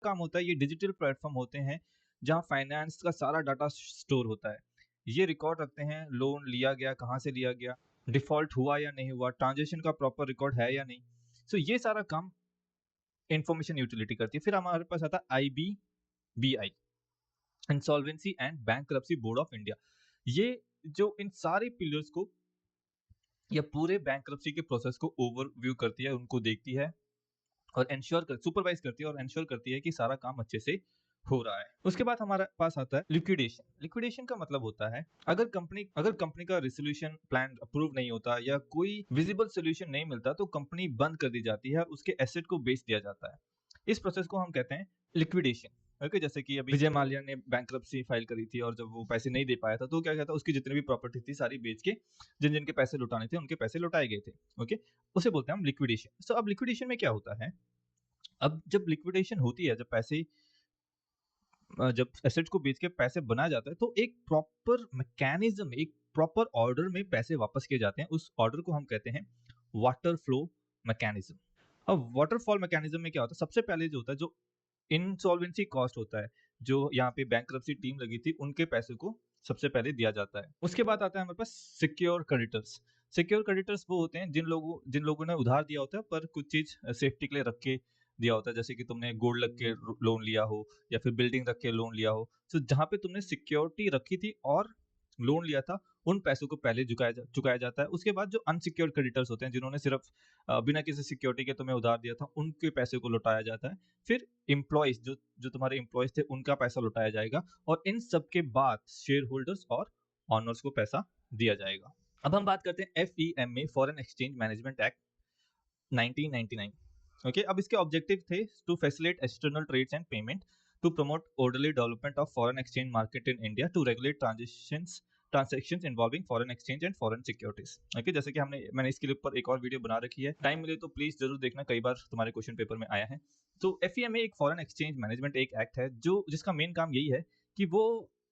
काम होता है, ये डिजिटल प्लेटफॉर्म होते हैं जहाँ फाइनेंस का सारा डाटा स्टोर होता है। ये रिकॉर्ड रखते हैं, लोन लिया गया, कहाँ से लिया गया, डिफॉल्ट हुआ या नहीं हुआ, ट्रांजेक्शन का प्रॉपर रिकॉर्ड है या नहीं। सो ये सारा काम इंफॉर्मेशन यूटिलिटी करती है। फिर हमारे पास आता है IBBI, insolvency and bankruptcy board of India. ये जो इन सारे पिलर्स को या पूरे बैंक्रप्सी के प्रोसेस को ओवरव्यू करती है, उनको देखती है और सुपरवाइज करती है और इंश्योर करती है कि सारा काम अच्छे से हो रहा है। उसके बाद हमारे पास आता है लिक्विडेशन। लिक्विडेशन का मतलब होता है अगर कंपनी का रिसोल्यूशन प्लान अप्रूव नहीं होता या कोई विजिबल सोल्यूशन नहीं मिलता तो कंपनी बंद कर दी जाती है, उसके एसेट को बेच दिया जाता है। इस प्रोसेस को हम कहते हैं लिक्विडेशन। ओके, जैसे कि अभी विजय माल्या ने बैंक्रप्सी फाइल करी थी और जब वो पैसे नहीं दे पाया था तो क्या कहता, उसकी जितनी भी प्रॉपर्टी थी सारी बेच के जिन जिनके पैसे लुटाने थे उनके पैसे लुटाए गए थे। ओके, उसे बोलते हैं हम लिक्विडेशन। सो अब लिक्विडेशन में क्या होता है, अब जब लिक्विडेशन होती है, जब एसेट को बेच के पैसे बनाया जाता है तो एक प्रॉपर मैकेनिज्म, एक प्रॉपर ऑर्डर में पैसे वापस किए जाते हैं। उस ऑर्डर को हम कहते हैं वाटर फ्लो मैकेनिज्म। अब वाटरफॉल मैकेनिज्म में क्या होता है, सबसे पहले जो होता है, जो इंसॉल्वेंसी कॉस्ट होता है, जो यहाँ पे बैंक्रप्सी टीम लगी थी उनके पैसे को सबसे पहले दिया जाता है। उसके बाद आता है हमारे पास सिक्योर क्रेडिटर्स। सिक्योर क्रेडिटर्स वो होते हैं जिन लोगों ने उधार दिया होता है पर कुछ चीज सेफ्टी के लिए रख के दिया होता है, जैसे कि तुमने गोल्ड रख के लोन लिया हो या फिर बिल्डिंग रख के लोन लिया हो। तो जहाँ पे तुमने सिक्योरिटी रखी थी और लोन लिया था उन पैसों को पहले चुकाया जाता है। उसके बाद जो अनसिक्योर्ड क्रेडिटर्स होते हैं, जिन्होंने सिर्फ बिना किसी सिक्योरिटी के तुम्हें उधार दिया था, उनके पैसे को लौटाया जाता है। फिर एम्प्लॉयज, जो तुम्हारे एम्प्लॉयज थे उनका पैसा लौटाया जाएगा और इन सब के बाद शेयर होल्डर्स और ऑनर्स को पैसा दिया जाएगा। अब हम बात करते हैं FEMA, foreign exchange management act 1999। Okay, अब इसके ऑब्जेक्टिव थे to facilitate external trades and payment, to promote orderly development of foreign exchange market in India, to regulate transactions involving foreign exchange and foreign securities. Okay, जैसे कि मैंने इसके ऊपर एक और वीडियो बना रखी है, टाइम मिले तो प्लीज जरूर देखना, कई बार तुम्हारे क्वेश्चन पेपर में आया है। तो FEMA एक फॉरेन एक्सचेंज मैनेजमेंट एक एक्ट है जिसका मेन काम यही है कि वो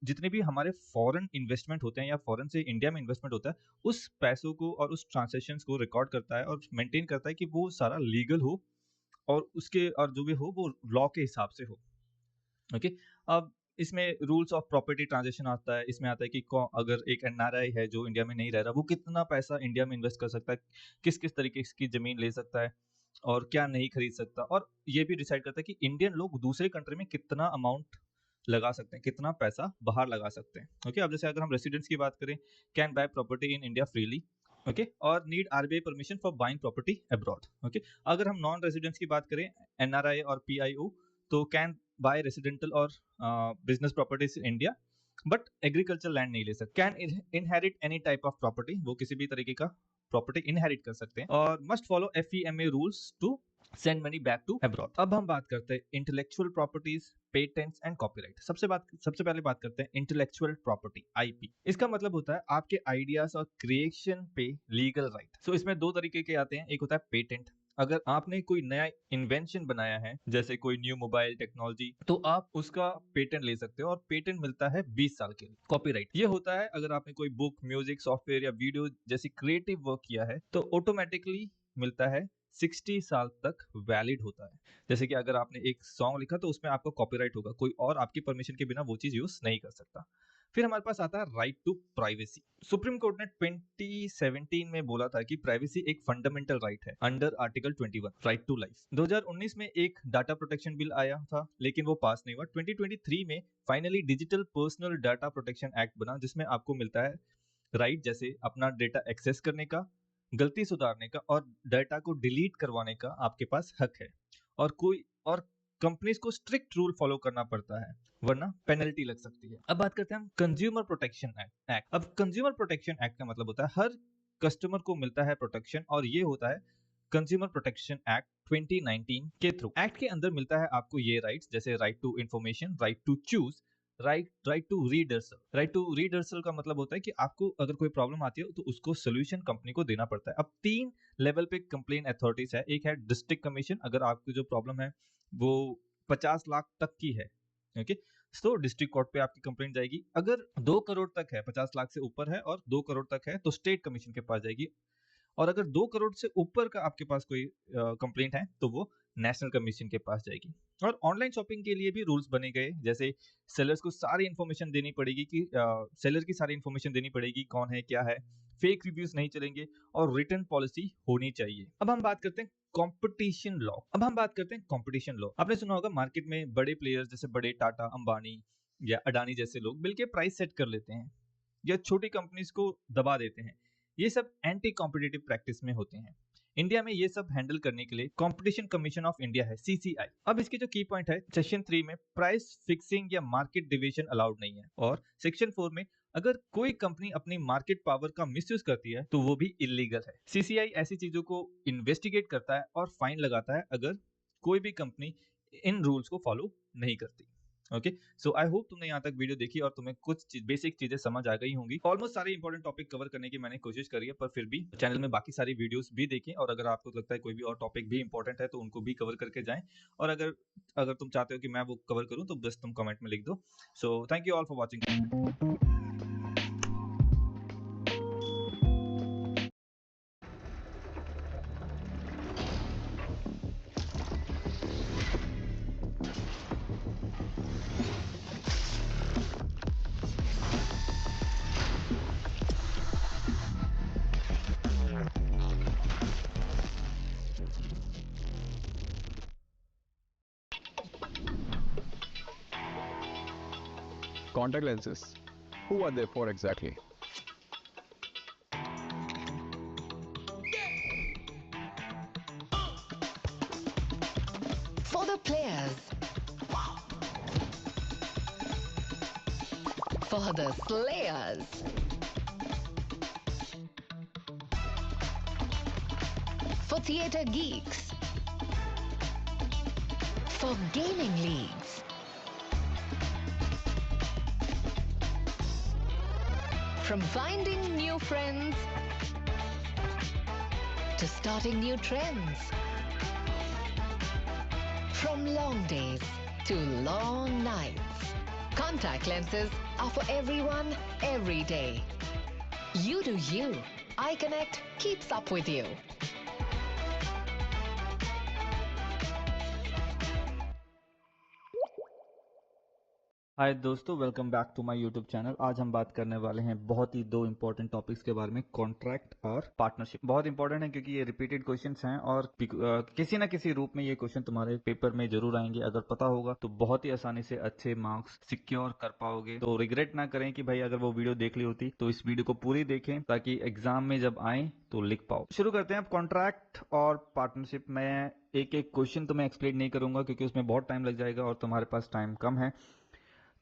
जितने भी हमारे फॉरेन इन्वेस्टमेंट होते हैं या फॉरेन से इंडिया में इन्वेस्टमेंट होता है, उस पैसों को और उस ट्रांजैक्शंस को रिकॉर्ड करता है और मेंटेन करता है कि वो सारा लीगल हो और जो भी हो वो लॉ के हिसाब से हो। ओके, अब इसमें रूल्स ऑफ प्रॉपर्टी ट्रांजैक्शन आता है। इसमें आता है कि अगर एक NRI है जो इंडिया में नहीं रह रहा, वो कितना पैसा इंडिया में इन्वेस्ट कर सकता है, किस किस तरीके की जमीन ले सकता है और क्या नहीं खरीद सकता, और ये भी डिसाइड करता है कि इंडियन लोग दूसरे कंट्री में कितना अमाउंट लगा सकते हैं, कितना पैसा बाहर लगा सकते हैं। ओके, अब जैसे अगर हम रेसिडेंट्स की बात करें, can buy property in India freely. Okay, और need RBI permission for buying property abroad. Okay, अगर हम नॉन रेसिडेंट्स की बात करें, NRI और PIO, तो कैन बाय रेसिडेंटल और business properties in India but agriculture land नहीं ले सकते। Can inherit any type of property, वो किसी भी तरीके का प्रॉपर्टी इनहेरिट कर सकते हैं, और must follow FEMA rules to send money back to abroad. अब हम बात करते हैं intellectual properties, patents and copyright. सबसे पहले बात करते हैं इंटेलेक्चुअल प्रॉपर्टी, IP। इसका मतलब होता है आपके आइडियाज और क्रिएशन पे लीगल राइट। सो इसमें दो तरीके के आते हैं, एक होता है पेटेंट। अगर आपने कोई नया इन्वेंशन बनाया है, जैसे कोई न्यू मोबाइल टेक्नोलॉजी, तो आप उसका पेटेंट ले सकते हो और पेटेंट मिलता है 20 साल के लिए। कॉपीराइट ये होता है अगर आपने कोई बुक, म्यूजिक, सॉफ्टवेयर या वीडियो जैसी क्रिएटिव वर्क किया है तो ऑटोमेटिकली मिलता है, 60 साल तक वैलिड होता है। जैसे कि अगर आपने एक सॉन्ग लिखा तो उसमें आपका कॉपीराइट होगा, कोई और आपकी परमिशन के बिना वो चीज यूज नहीं कर सकता। फिर हमारे पास आता है right to privacy. Supreme court ने 2017 में बोला था कि प्राइवेसी एक फंडामेंटल राइट है under article 21, right to life. 2019 में एक डाटा प्रोटेक्शन बिल आया था लेकिन वो पास नहीं हुआ। 2023 में finally digital personal data protection act बना, जिसमें आपको मिलता है राइट, जैसे अपना डेटा एक्सेस करने का, गलती सुधारने का और डाटा को डिलीट करवाने का आपके पास हक है। और कंपनीज को स्ट्रिक्ट रूल फॉलो करना पड़ता है, वरना पेनल्टी लग सकती है। अब बात करते हैं हम कंज्यूमर प्रोटेक्शन एक्ट। अब कंज्यूमर प्रोटेक्शन एक्ट का मतलब होता है हर कस्टमर को मिलता है प्रोटेक्शन, और ये होता है कंज्यूमर प्रोटेक्शन एक्ट 2019 के थ्रू। एक्ट के अंदर मिलता है आपको ये राइट्स, जैसे right to information, right to choose, right to redressal. Right to redressal का मतलब होता है कि आपको अगर कोई प्रॉब्लम आती है तो उसको सोल्यूशन कंपनी को देना पड़ता है। अब 3 लेवल पे कंप्लेन अथॉरिटीज है। एक है डिस्ट्रिक्ट कमीशन, अगर आपकी जो प्रॉब्लम है वो 50 लाख तक की है, ओके, तो डिस्ट्रिक्ट कोर्ट पे आपकी कंप्लेंट जाएगी। अगर 2 करोड़ तक है, 50 लाख से ऊपर है और 2 करोड़ तक है तो स्टेट कमीशन के पास जाएगी, और अगर 2 करोड़ से ऊपर का आपके पास कोई कंप्लेंट है तो वो नेशनल कमीशन के पास जाएगी। और ऑनलाइन शॉपिंग के लिए भी रूल्स बने गए, जैसे सेलर्स को सारी इन्फॉर्मेशन देनी पड़ेगी कि सेलर की सारी इन्फॉर्मेशन देनी पड़ेगी, कौन है क्या है, फेक रिव्यूज नहीं चलेंगे और रिटर्न पॉलिसी होनी चाहिए। अब हम बात करते हैं कंपटीशन लॉ। आपने सुना होगा मार्केट में बड़े प्लेयर्स जैसे बड़े टाटा, अंबानी या अडानी जैसे लोग मिलकर प्राइस सेट कर लेते हैं या छोटी कंपनीज को दबा देते हैं। ये सब एंटी कॉम्पिटिटिव प्रैक्टिस में होते हैं। इंडिया में ये सब हैंडल करने के लिए कंपटीशन कमीशन ऑफ इंडिया है, सीसीआई। अब इसके जो की पॉइंट है, सेक्शन 3 में प्राइस फिक्सिंग या मार्केट डिवीजन अलाउड नहीं है, और सेक्शन 4 में अगर कोई कंपनी अपनी मार्केट पावर का मिसयूज करती है तो वो भी इलीगल है। सीसीआई ऐसी चीजों को इन्वेस्टिगेट करता है और फाइन लगाता है अगर कोई भी कंपनी इन रूल्स को फॉलो नहीं करती। ओके, सो आई होप तुमने यहाँ तक वीडियो देखी और तुम्हें कुछ बेसिक चीजें समझ आ गई होंगी। ऑलमोस्ट सारे इंपॉर्टेंट टॉपिक कवर करने की मैंने कोशिश करी है, पर फिर भी चैनल में बाकी सारी वीडियोस भी देखें, और अगर आपको लगता है कोई भी और टॉपिक भी इंपॉर्टेंट है तो उनको भी कवर करके जाएं। और अगर अगर तुम चाहते हो कि मैं वो कवर करूं तो बस तुम कमेंट में लिख दो। So thank you all for watching. Contact lenses. Who are they for exactly? For the players. For the slayers. For theatre geeks. For gaming leagues. From finding new friends to starting new trends. From long days to long nights. Contact lenses are for everyone, every day. You do you. iConnect keeps up with you. Hi दोस्तों, welcome back to my YouTube channel. आज हम बात करने वाले हैं बहुत ही दो important topics के बारे में, कॉन्ट्रैक्ट और पार्टनरशिप। बहुत इंपॉर्टेंट है क्योंकि ये रिपीटेड क्वेश्चंस हैं और किसी ना किसी रूप में ये क्वेश्चन तुम्हारे पेपर में जरूर आएंगे। अगर पता होगा तो बहुत ही आसानी से अच्छे मार्क्स सिक्योर कर पाओगे। तो रिग्रेट ना करें कि भाई अगर वो वीडियो देख ली होती, तो इस वीडियो को पूरी देखें ताकि एग्जाम में जब आए तो लिख पाओ। शुरू करते हैं। अब कॉन्ट्रैक्ट और पार्टनरशिप में एक एक क्वेश्चन तो मैं एक्सप्लेन नहीं करूंगा क्योंकि उसमें बहुत टाइम लग जाएगा और तुम्हारे पास टाइम कम है।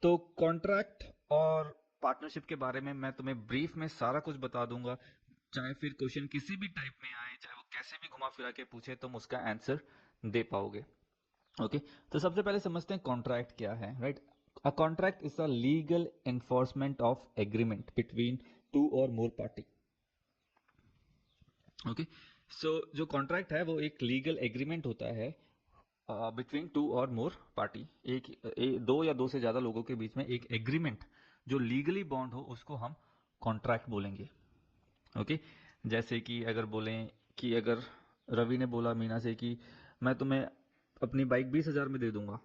तो कॉन्ट्रैक्ट और पार्टनरशिप के बारे में मैं तुम्हें ब्रीफ में सारा कुछ बता दूंगा, चाहे फिर क्वेश्चन किसी भी टाइप में आए, चाहे वो कैसे भी घुमा फिरा के पूछे, तुम उसका आंसर दे पाओगे। ओके, तो सबसे पहले समझते हैं कॉन्ट्रैक्ट क्या है। Right, a contract is a legal enforcement of agreement between two और मोर पार्टी। ओके, सो जो कॉन्ट्रैक्ट है वो एक लीगल एग्रीमेंट होता है बिटवीन टू और मोर पार्टी। दो या दो से ज्यादा लोगों के बीच में एक एग्रीमेंट जो लीगली बॉन्ड हो उसको हम कॉन्ट्रैक्ट बोलेंगे। ओके, जैसे कि अगर बोलें कि अगर रवि ने बोला मीना से कि मैं तुम्हें अपनी बाइक 20,000 में दे दूंगा।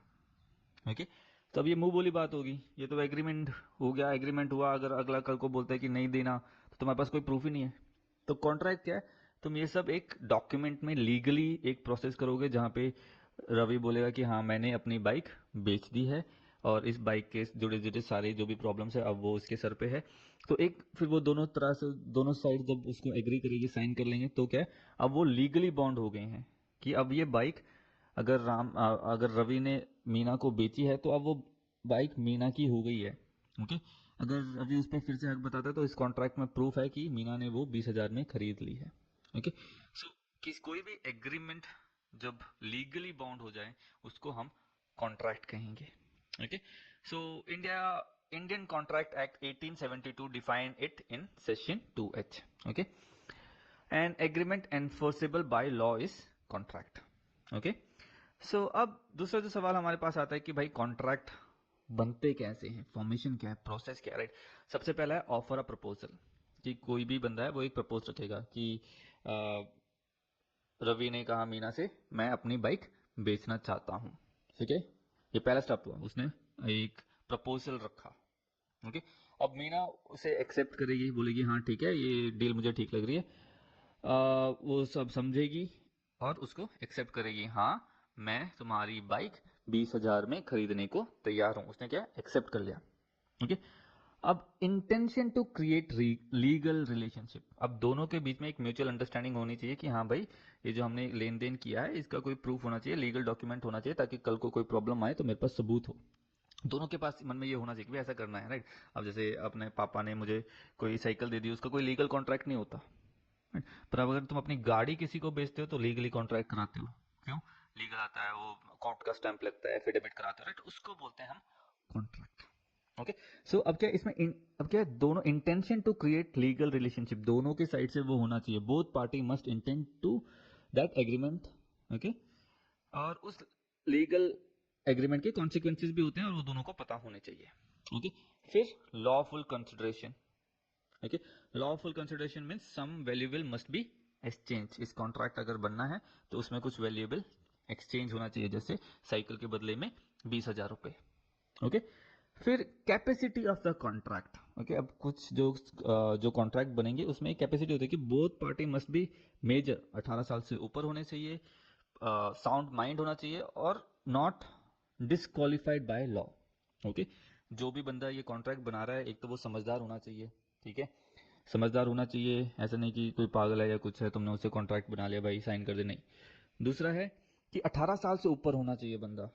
ओके, तो अब ये मुंह बोली बात होगी, ये तो एग्रीमेंट हो गया, एग्रीमेंट हुआ। अगर अगला कल को बोलता है कि नहीं देना तो तुम्हारे पास कोई प्रूफ ही नहीं है। तो कॉन्ट्रैक्ट क्या है, तुम ये सब एक डॉक्यूमेंट में लीगली एक प्रोसेस करोगे जहां पे रवि बोलेगा कि हाँ मैंने अपनी बाइक बेच दी है और इस बाइक के जुड़े जुड़े सारे जो भी प्रॉब्लम्स है अब वो उसके सर पे है। तो एक फिर वो दोनों तरह से दोनों साइड जब उसको एग्री करेगी, साइन कर लेंगे, तो क्या है, अब वो लीगली बॉन्ड हो गए हैं कि अब ये बाइक अगर रवि ने मीना को बेची है तो अब वो बाइक मीना की हो गई है। ओके, अगर रवि उस पर फिर से हक बताता है तो इस कॉन्ट्रैक्ट में प्रूफ है कि मीना ने वो 20,000 में खरीद ली है। ओके, सो कोई भी एग्रीमेंट जब लीगली बाउंड हो जाए उसको हम कॉन्ट्रैक्ट कहेंगे। Okay, so Indian contract act 1872 define it in section 2H। Okay, an agreement enforceable by law is contract. Okay, so अब दूसरा जो सवाल हमारे पास आता है कि भाई कॉन्ट्रैक्ट बनते कैसे हैं, फॉर्मेशन क्या है, प्रोसेस क्या है। राइट, सबसे पहला है ऑफर अ प्रपोजल, कि कोई भी बंदा है वो एक प्रपोज रखेगा कि रवि ने कहा मीना से मैं अपनी बाइक बेचना चाहता हूं। ठीक है, ये पहला स्टेप हुआ, उसने एक प्रपोजल रखा। ओके, अब मीना उसे एक्सेप्ट करेगी, बोलेगी हाँ ठीक है ये डील मुझे ठीक लग रही है। वो सब समझेगी और उसको एक्सेप्ट करेगी, हाँ मैं तुम्हारी बाइक 20,000 में खरीदने को तैयार हूँ। उसने क्या एक्सेप्ट कर लिया। ओके, अब intention to create legal relationship, अब दोनों के बीच में एक म्यूचुअल अंडरस्टैंडिंग होनी चाहिए कि हाँ भाई ये जो हमने लेन देन किया है इसका कोई प्रूफ होना चाहिए, लीगल डॉक्यूमेंट होना चाहिए, ताकि कल को कोई प्रॉब्लम आए तो मेरे पास सबूत हो। दोनों के पास मन में ये होना चाहिए कि भाई ऐसा करना है, राइट। अब जैसे अपने पापा ने मुझे कोई साइकिल दे दी, उसका कोई लीगल कॉन्ट्रैक्ट नहीं होता, right? पर अब अगर तुम अपनी गाड़ी किसी को बेचते हो तो लीगली कॉन्ट्रैक्ट कराते हो। क्यों? लीगल आता है, वो कोर्ट का स्टैंप लगता है, एफिडेविट कराते हो, राइट, उसको बोलते हैं हम कॉन्ट्रैक्ट। ओके, सो अब क्या इसमें अब क्या है, दोनों intention to create legal relationship, दोनों के साइड से वो होना चाहिए, both party must intend to that agreement. Okay, और उस लीगल एग्रीमेंट के कॉन्सिक्वेंसेस भी होते हैं और वो दोनों को पता होने चाहिए। ओके, फिर lawful consideration. Okay, lawful consideration means some valuable must be exchange. इस कॉन्ट्रैक्ट अगर बनना है तो उसमें कुछ वैल्यूएबल एक्सचेंज होना चाहिए, जैसे साइकिल के बदले में 20,000 रुपए। ओके, फिर capacity of the contract. Okay, अब कुछ जो कॉन्ट्रैक्ट बनेंगे उसमें एक कैपेसिटी होती है कि both party must be major, 18 साल से ऊपर होने चाहिए, साउंड माइंड होना चाहिए और not disqualified by law. Okay, जो भी बंदा ये कॉन्ट्रैक्ट बना रहा है एक तो वो समझदार होना चाहिए, ठीक है, समझदार होना चाहिए, ऐसा नहीं कि कोई पागल है या कुछ है तुमने उससे कॉन्ट्रैक्ट बना लिया भाई साइन कर दे, नहीं। दूसरा है कि 18 साल से ऊपर होना चाहिए बंदा,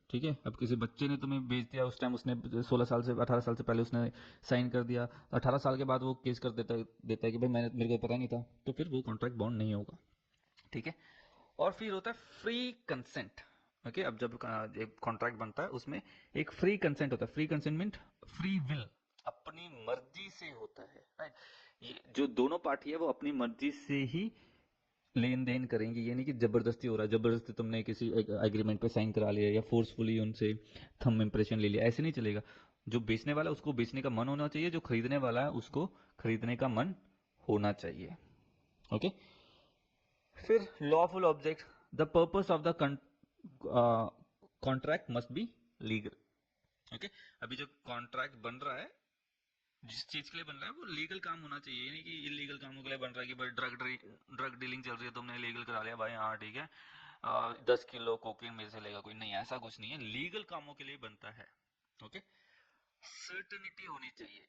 ठीक है। अब किसी बच्चे ने तुम्हें बेच दिया, उस टाइम उसने 16 साल से 18 साल से पहले उसने साइन कर दिया, 18 साल के बाद वो केस कर देता है कि भाई मेरे को पता नहीं था, तो फिर वो कॉन्ट्रैक्ट बॉन्ड नहीं होगा, ठीक है। और फिर होता है फ्री कंसेंट। ओके, अब जब एक कॉन्ट्रैक्ट बनता है उसमें एक फ्री कंसेंट होता है। Free consent mean free will, अपनी मर्जी से होता है, राइट। ये जो दोनों पार्टी है वो अपनी मर्जी से ही लेन देन करेंगे, ये नहीं कि जबरदस्ती हो रहा है, जबरदस्ती तुमने किसी एग्रीमेंट पे साइन करा लिया या फोर्सफुली उनसे थंब इम्प्रेशन ले लिया, ऐसे नहीं चलेगा। जो बेचने वाला है उसको बेचने का मन होना चाहिए, जो खरीदने वाला है उसको खरीदने का मन होना चाहिए। ओके, फिर lawful object, the purpose of the contract must be legal. Okay, अभी जो कॉन्ट्रैक्ट बन रहा है जिस चीज के लिए बन रहा है वो लीगल काम होना चाहिए, ये नहीं कि इलीगल कामों के लिए बन रहा है कि भाई ड्रग डीलिंग चल रही है तुमने लीगल करा लिया भाई, हाँ ठीक है 10 किलो कोकीन मेरे से लेगा कोई, नहीं ऐसा कुछ नहीं है, लीगल कामों के लिए बनता है। ओके, सर्टेनिटी होनी चाहिए।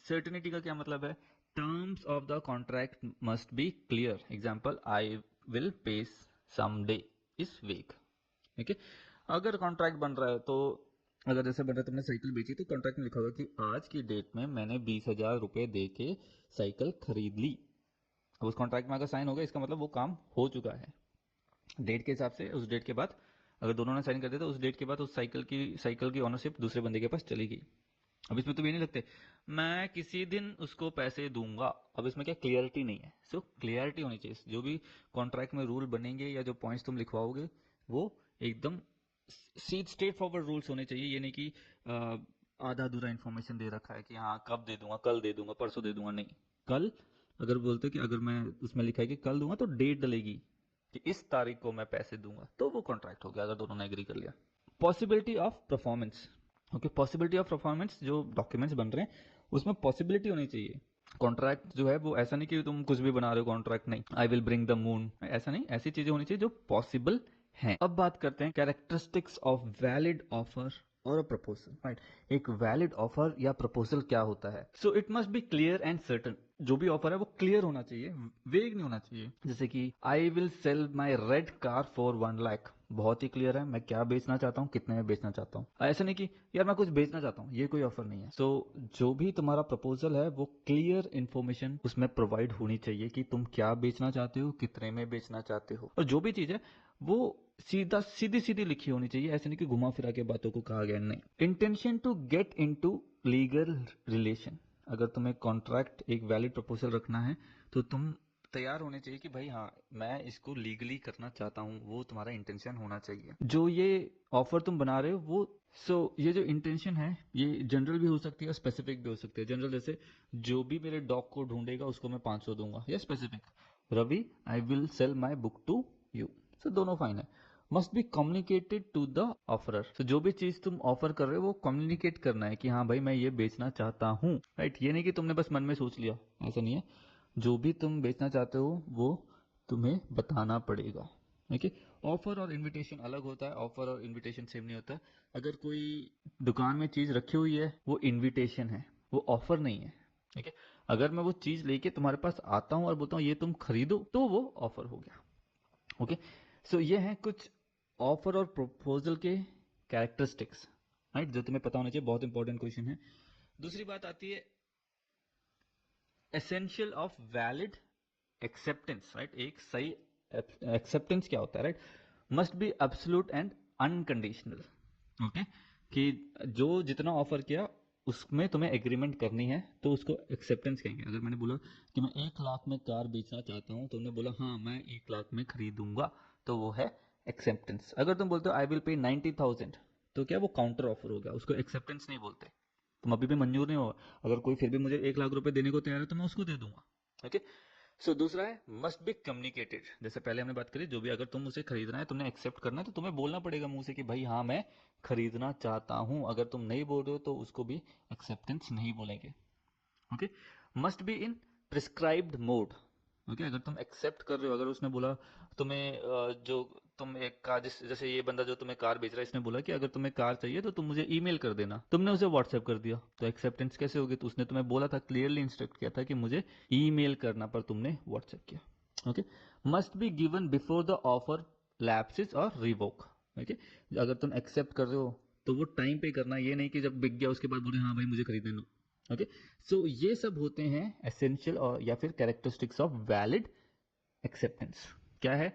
सर्टेनिटी का क्या मतलब है? Terms of the contract must be clear, example I will pay some day इस वीक। ठीक है, अगर कॉन्ट्रैक्ट बन रहा है तो अगर जैसे बन रहा है तुमने साइकिल बेची तो कॉन्ट्रैक्ट में लिखा होगा कि आज की डेट में मैंने 20,000 रुपए दे के साइकिल खरीद ली। अब उस कॉन्ट्रैक्ट में अगर साइन होगा इसका मतलब वो काम हो चुका है। डेट के हिसाब से उस डेट के बाद अगर दोनों ने साइन कर दिया तो उस डेट के बाद उस साइकिल की ऑनरशिप दूसरे बंदे के पास चली गई। अब इसमें तो ये नहीं लगते मैं किसी दिन उसको पैसे दूंगा, अब इसमें क्या क्लियरिटी नहीं है। सो क्लियरिटी होनी चाहिए, जो भी कॉन्ट्रैक्ट में रूल बनेंगे या जो पॉइंट्स तुम लिखवाओगे वो एकदम सीट स्ट्रेट फॉरवर्ड रूल्स होने चाहिए, ये नहीं कि आधा अधूरा इन्फॉर्मेशन दे रखा है कि हाँ कब दे दूंगा, कल दे दूंगा, परसों दे दूंगा, नहीं। कल अगर बोलते कि अगर मैं उसमें लिखा है कि कल दूंगा तो डेट डलेगी कि इस तारीख को मैं पैसे दूंगा, तो वो कॉन्ट्रैक्ट हो गया अगर दोनों ने एग्री कर लिया। Possibility of performance. Okay, possibility of performance, जो डॉक्यूमेंट्स बन रहे हैं उसमें पॉसिबिलिटी होनी चाहिए। कॉन्ट्रैक्ट जो है वो ऐसा नहीं कि तुम कुछ भी बना रहे हो कॉन्ट्रैक्ट, नहीं I will bring the moon, ऐसा नहीं, ऐसी चीजें होनी चाहिए जो पॉसिबल हैं। अब बात करते हैं कैरेक्टरिस्टिक्स ऑफ वैलिड ऑफर और अ प्रपोजल, राइट। एक वैलिड ऑफर या प्रपोजल क्या होता है? So it must be clear and certain, जो भी ऑफर है वो क्लियर होना चाहिए, वेग नहीं होना चाहिए। जैसे कि आई will sell my red car for 1 lakh, बहुत ही क्लियर है मैं क्या बेचना चाहता हूँ, कितने में बेचना चाहता हूँ। ऐसा नहीं कि यार मैं कुछ बेचना चाहता हूँ, ये कोई ऑफर नहीं है। सो जो भी तुम्हारा प्रपोजल है वो क्लियर इन्फॉर्मेशन उसमें प्रोवाइड होनी चाहिए कि तुम क्या बेचना चाहते हो, कितने में बेचना चाहते हो, और जो भी चीज है वो सीधी सीधी लिखी होनी चाहिए, ऐसे नहीं कि घुमा फिरा के बातों को कहा गया, नहीं। Intention to get into legal relation, अगर तुम्हें कॉन्ट्रैक्ट एक वैलिड प्रपोजल रखना है तो तुम तैयार होने चाहिए कि भाई हाँ मैं इसको लीगली करना चाहता हूँ, वो तुम्हारा इंटेंशन होना चाहिए। जो ये ऑफर तुम बना रहे हो वो ये जो इंटेंशन है ये जनरल भी हो सकती है, स्पेसिफिक भी हो सकती है। जनरल जैसे जो भी मेरे डॉग को ढूंढेगा उसको मैं 500 दूंगा, या specific Ravi I will sell my book to you, so दोनों फाइन है। Must be communicated to the offeror. तो जो भी चीज तुम ऑफर कर रहे हो वो कम्युनिकेट करना है कि हाँ भाई मैं ये बेचना चाहता हूँ, राइट। ये नहीं कि तुमने बस मन में सोच लिया, ऐसा नहीं है। जो भी तुम बेचना चाहते हो वो तुम्हें बताना पड़ेगा। ओके, ऑफर और इनविटेशन अलग होता है, ऑफर और इनविटेशन सेम नहीं होता है। अगर कोई दुकान में चीज रखी हुई है वो इनविटेशन है, वो ऑफर नहीं है। ठीक है, अगर मैं वो चीज लेके तुम्हारे पास आता हूँ और बोलता हूँ ये तुम खरीदो, तो वो ऑफर हो गया। ओके, सो ये हैं कुछ ऑफर और प्रपोजल के कैरेक्टरिस्टिक्स, राइट, जो तुम्हें पता होना चाहिए। बहुत इंपॉर्टेंट क्वेश्चन है। दूसरी बात आती है essential of valid acceptance, right. एक सही एक्सेप्टेंस क्या होता है, right. Must be absolute and unconditional. Okay, कि जो जितना ऑफर किया उसमें तुम्हें एग्रीमेंट करनी है तो उसको एक्सेप्टेंस कहेंगे। अगर मैंने बोला कि मैं 1 लाख में कार बेचना चाहता हूँ, तुमने बोला हाँ मैं 1 लाख में खरीदूंगा, तो वो है एक्सेप्टेंस। अगर तुम बोलते हो आई विल पे 90,000, तो क्या वो काउंटर ऑफर हो गया, उसको एक्सेप्टेंस नहीं बोलते। तुम अभी भी मंजूर नहीं हो, अगर कोई फिर भी मुझे 1 लाख रुपए देने को तैयार है तो मैं उसको दे दूंगा। ओके, सो दूसरा है मस्ट बी कम्युनिकेटेड। जैसे पहले हमने बात करी, जो भी अगर तुम उसे खरीदना है, तुमने एक्सेप्ट करना है, तो तुम्हें बोलना पड़ेगा मुंह से कि भाई हाँ मैं खरीदना चाहता हूं। अगर तुम नहीं बोल रहे हो तो उसको भी एक्सेप्टेंस नहीं बोलेंगे। Okay, must be in prescribed mode. Okay, अगर तुम एक्सेप्ट कर रहे हो, अगर उसने बोला तुम्हें जो तुम एक कार, जैसे ये बंदा जो तुम्हें कार बेच रहा है, इसने बोला कि अगर तुम्हें कार चाहिए तो तुम मुझे ईमेल कर देना, तुमने उसे व्हाट्सएप कर दिया, तो एक्सेप्टेंस कैसे होगी? तो उसने तुम्हें बोला था, क्लियरली इंस्ट्रक्ट किया था कि मुझे ईमेल करना, पर तुमने व्हाट्सएप किया। Okay, must be given before the offer lapses और रिवोक। ओके, अगर तुम एक्सेप्ट कर रहे हो तो वो टाइम पे करना, ये नहीं कि जब बिक गया उसके बाद बोले हाँ भाई मुझे खरीदने दो। ओके, सो ये सब होते हैं एसेंशियल और या फिर कैरेक्टरिस्टिक्स ऑफ वैलिड एक्सेप्टेंस। क्या है?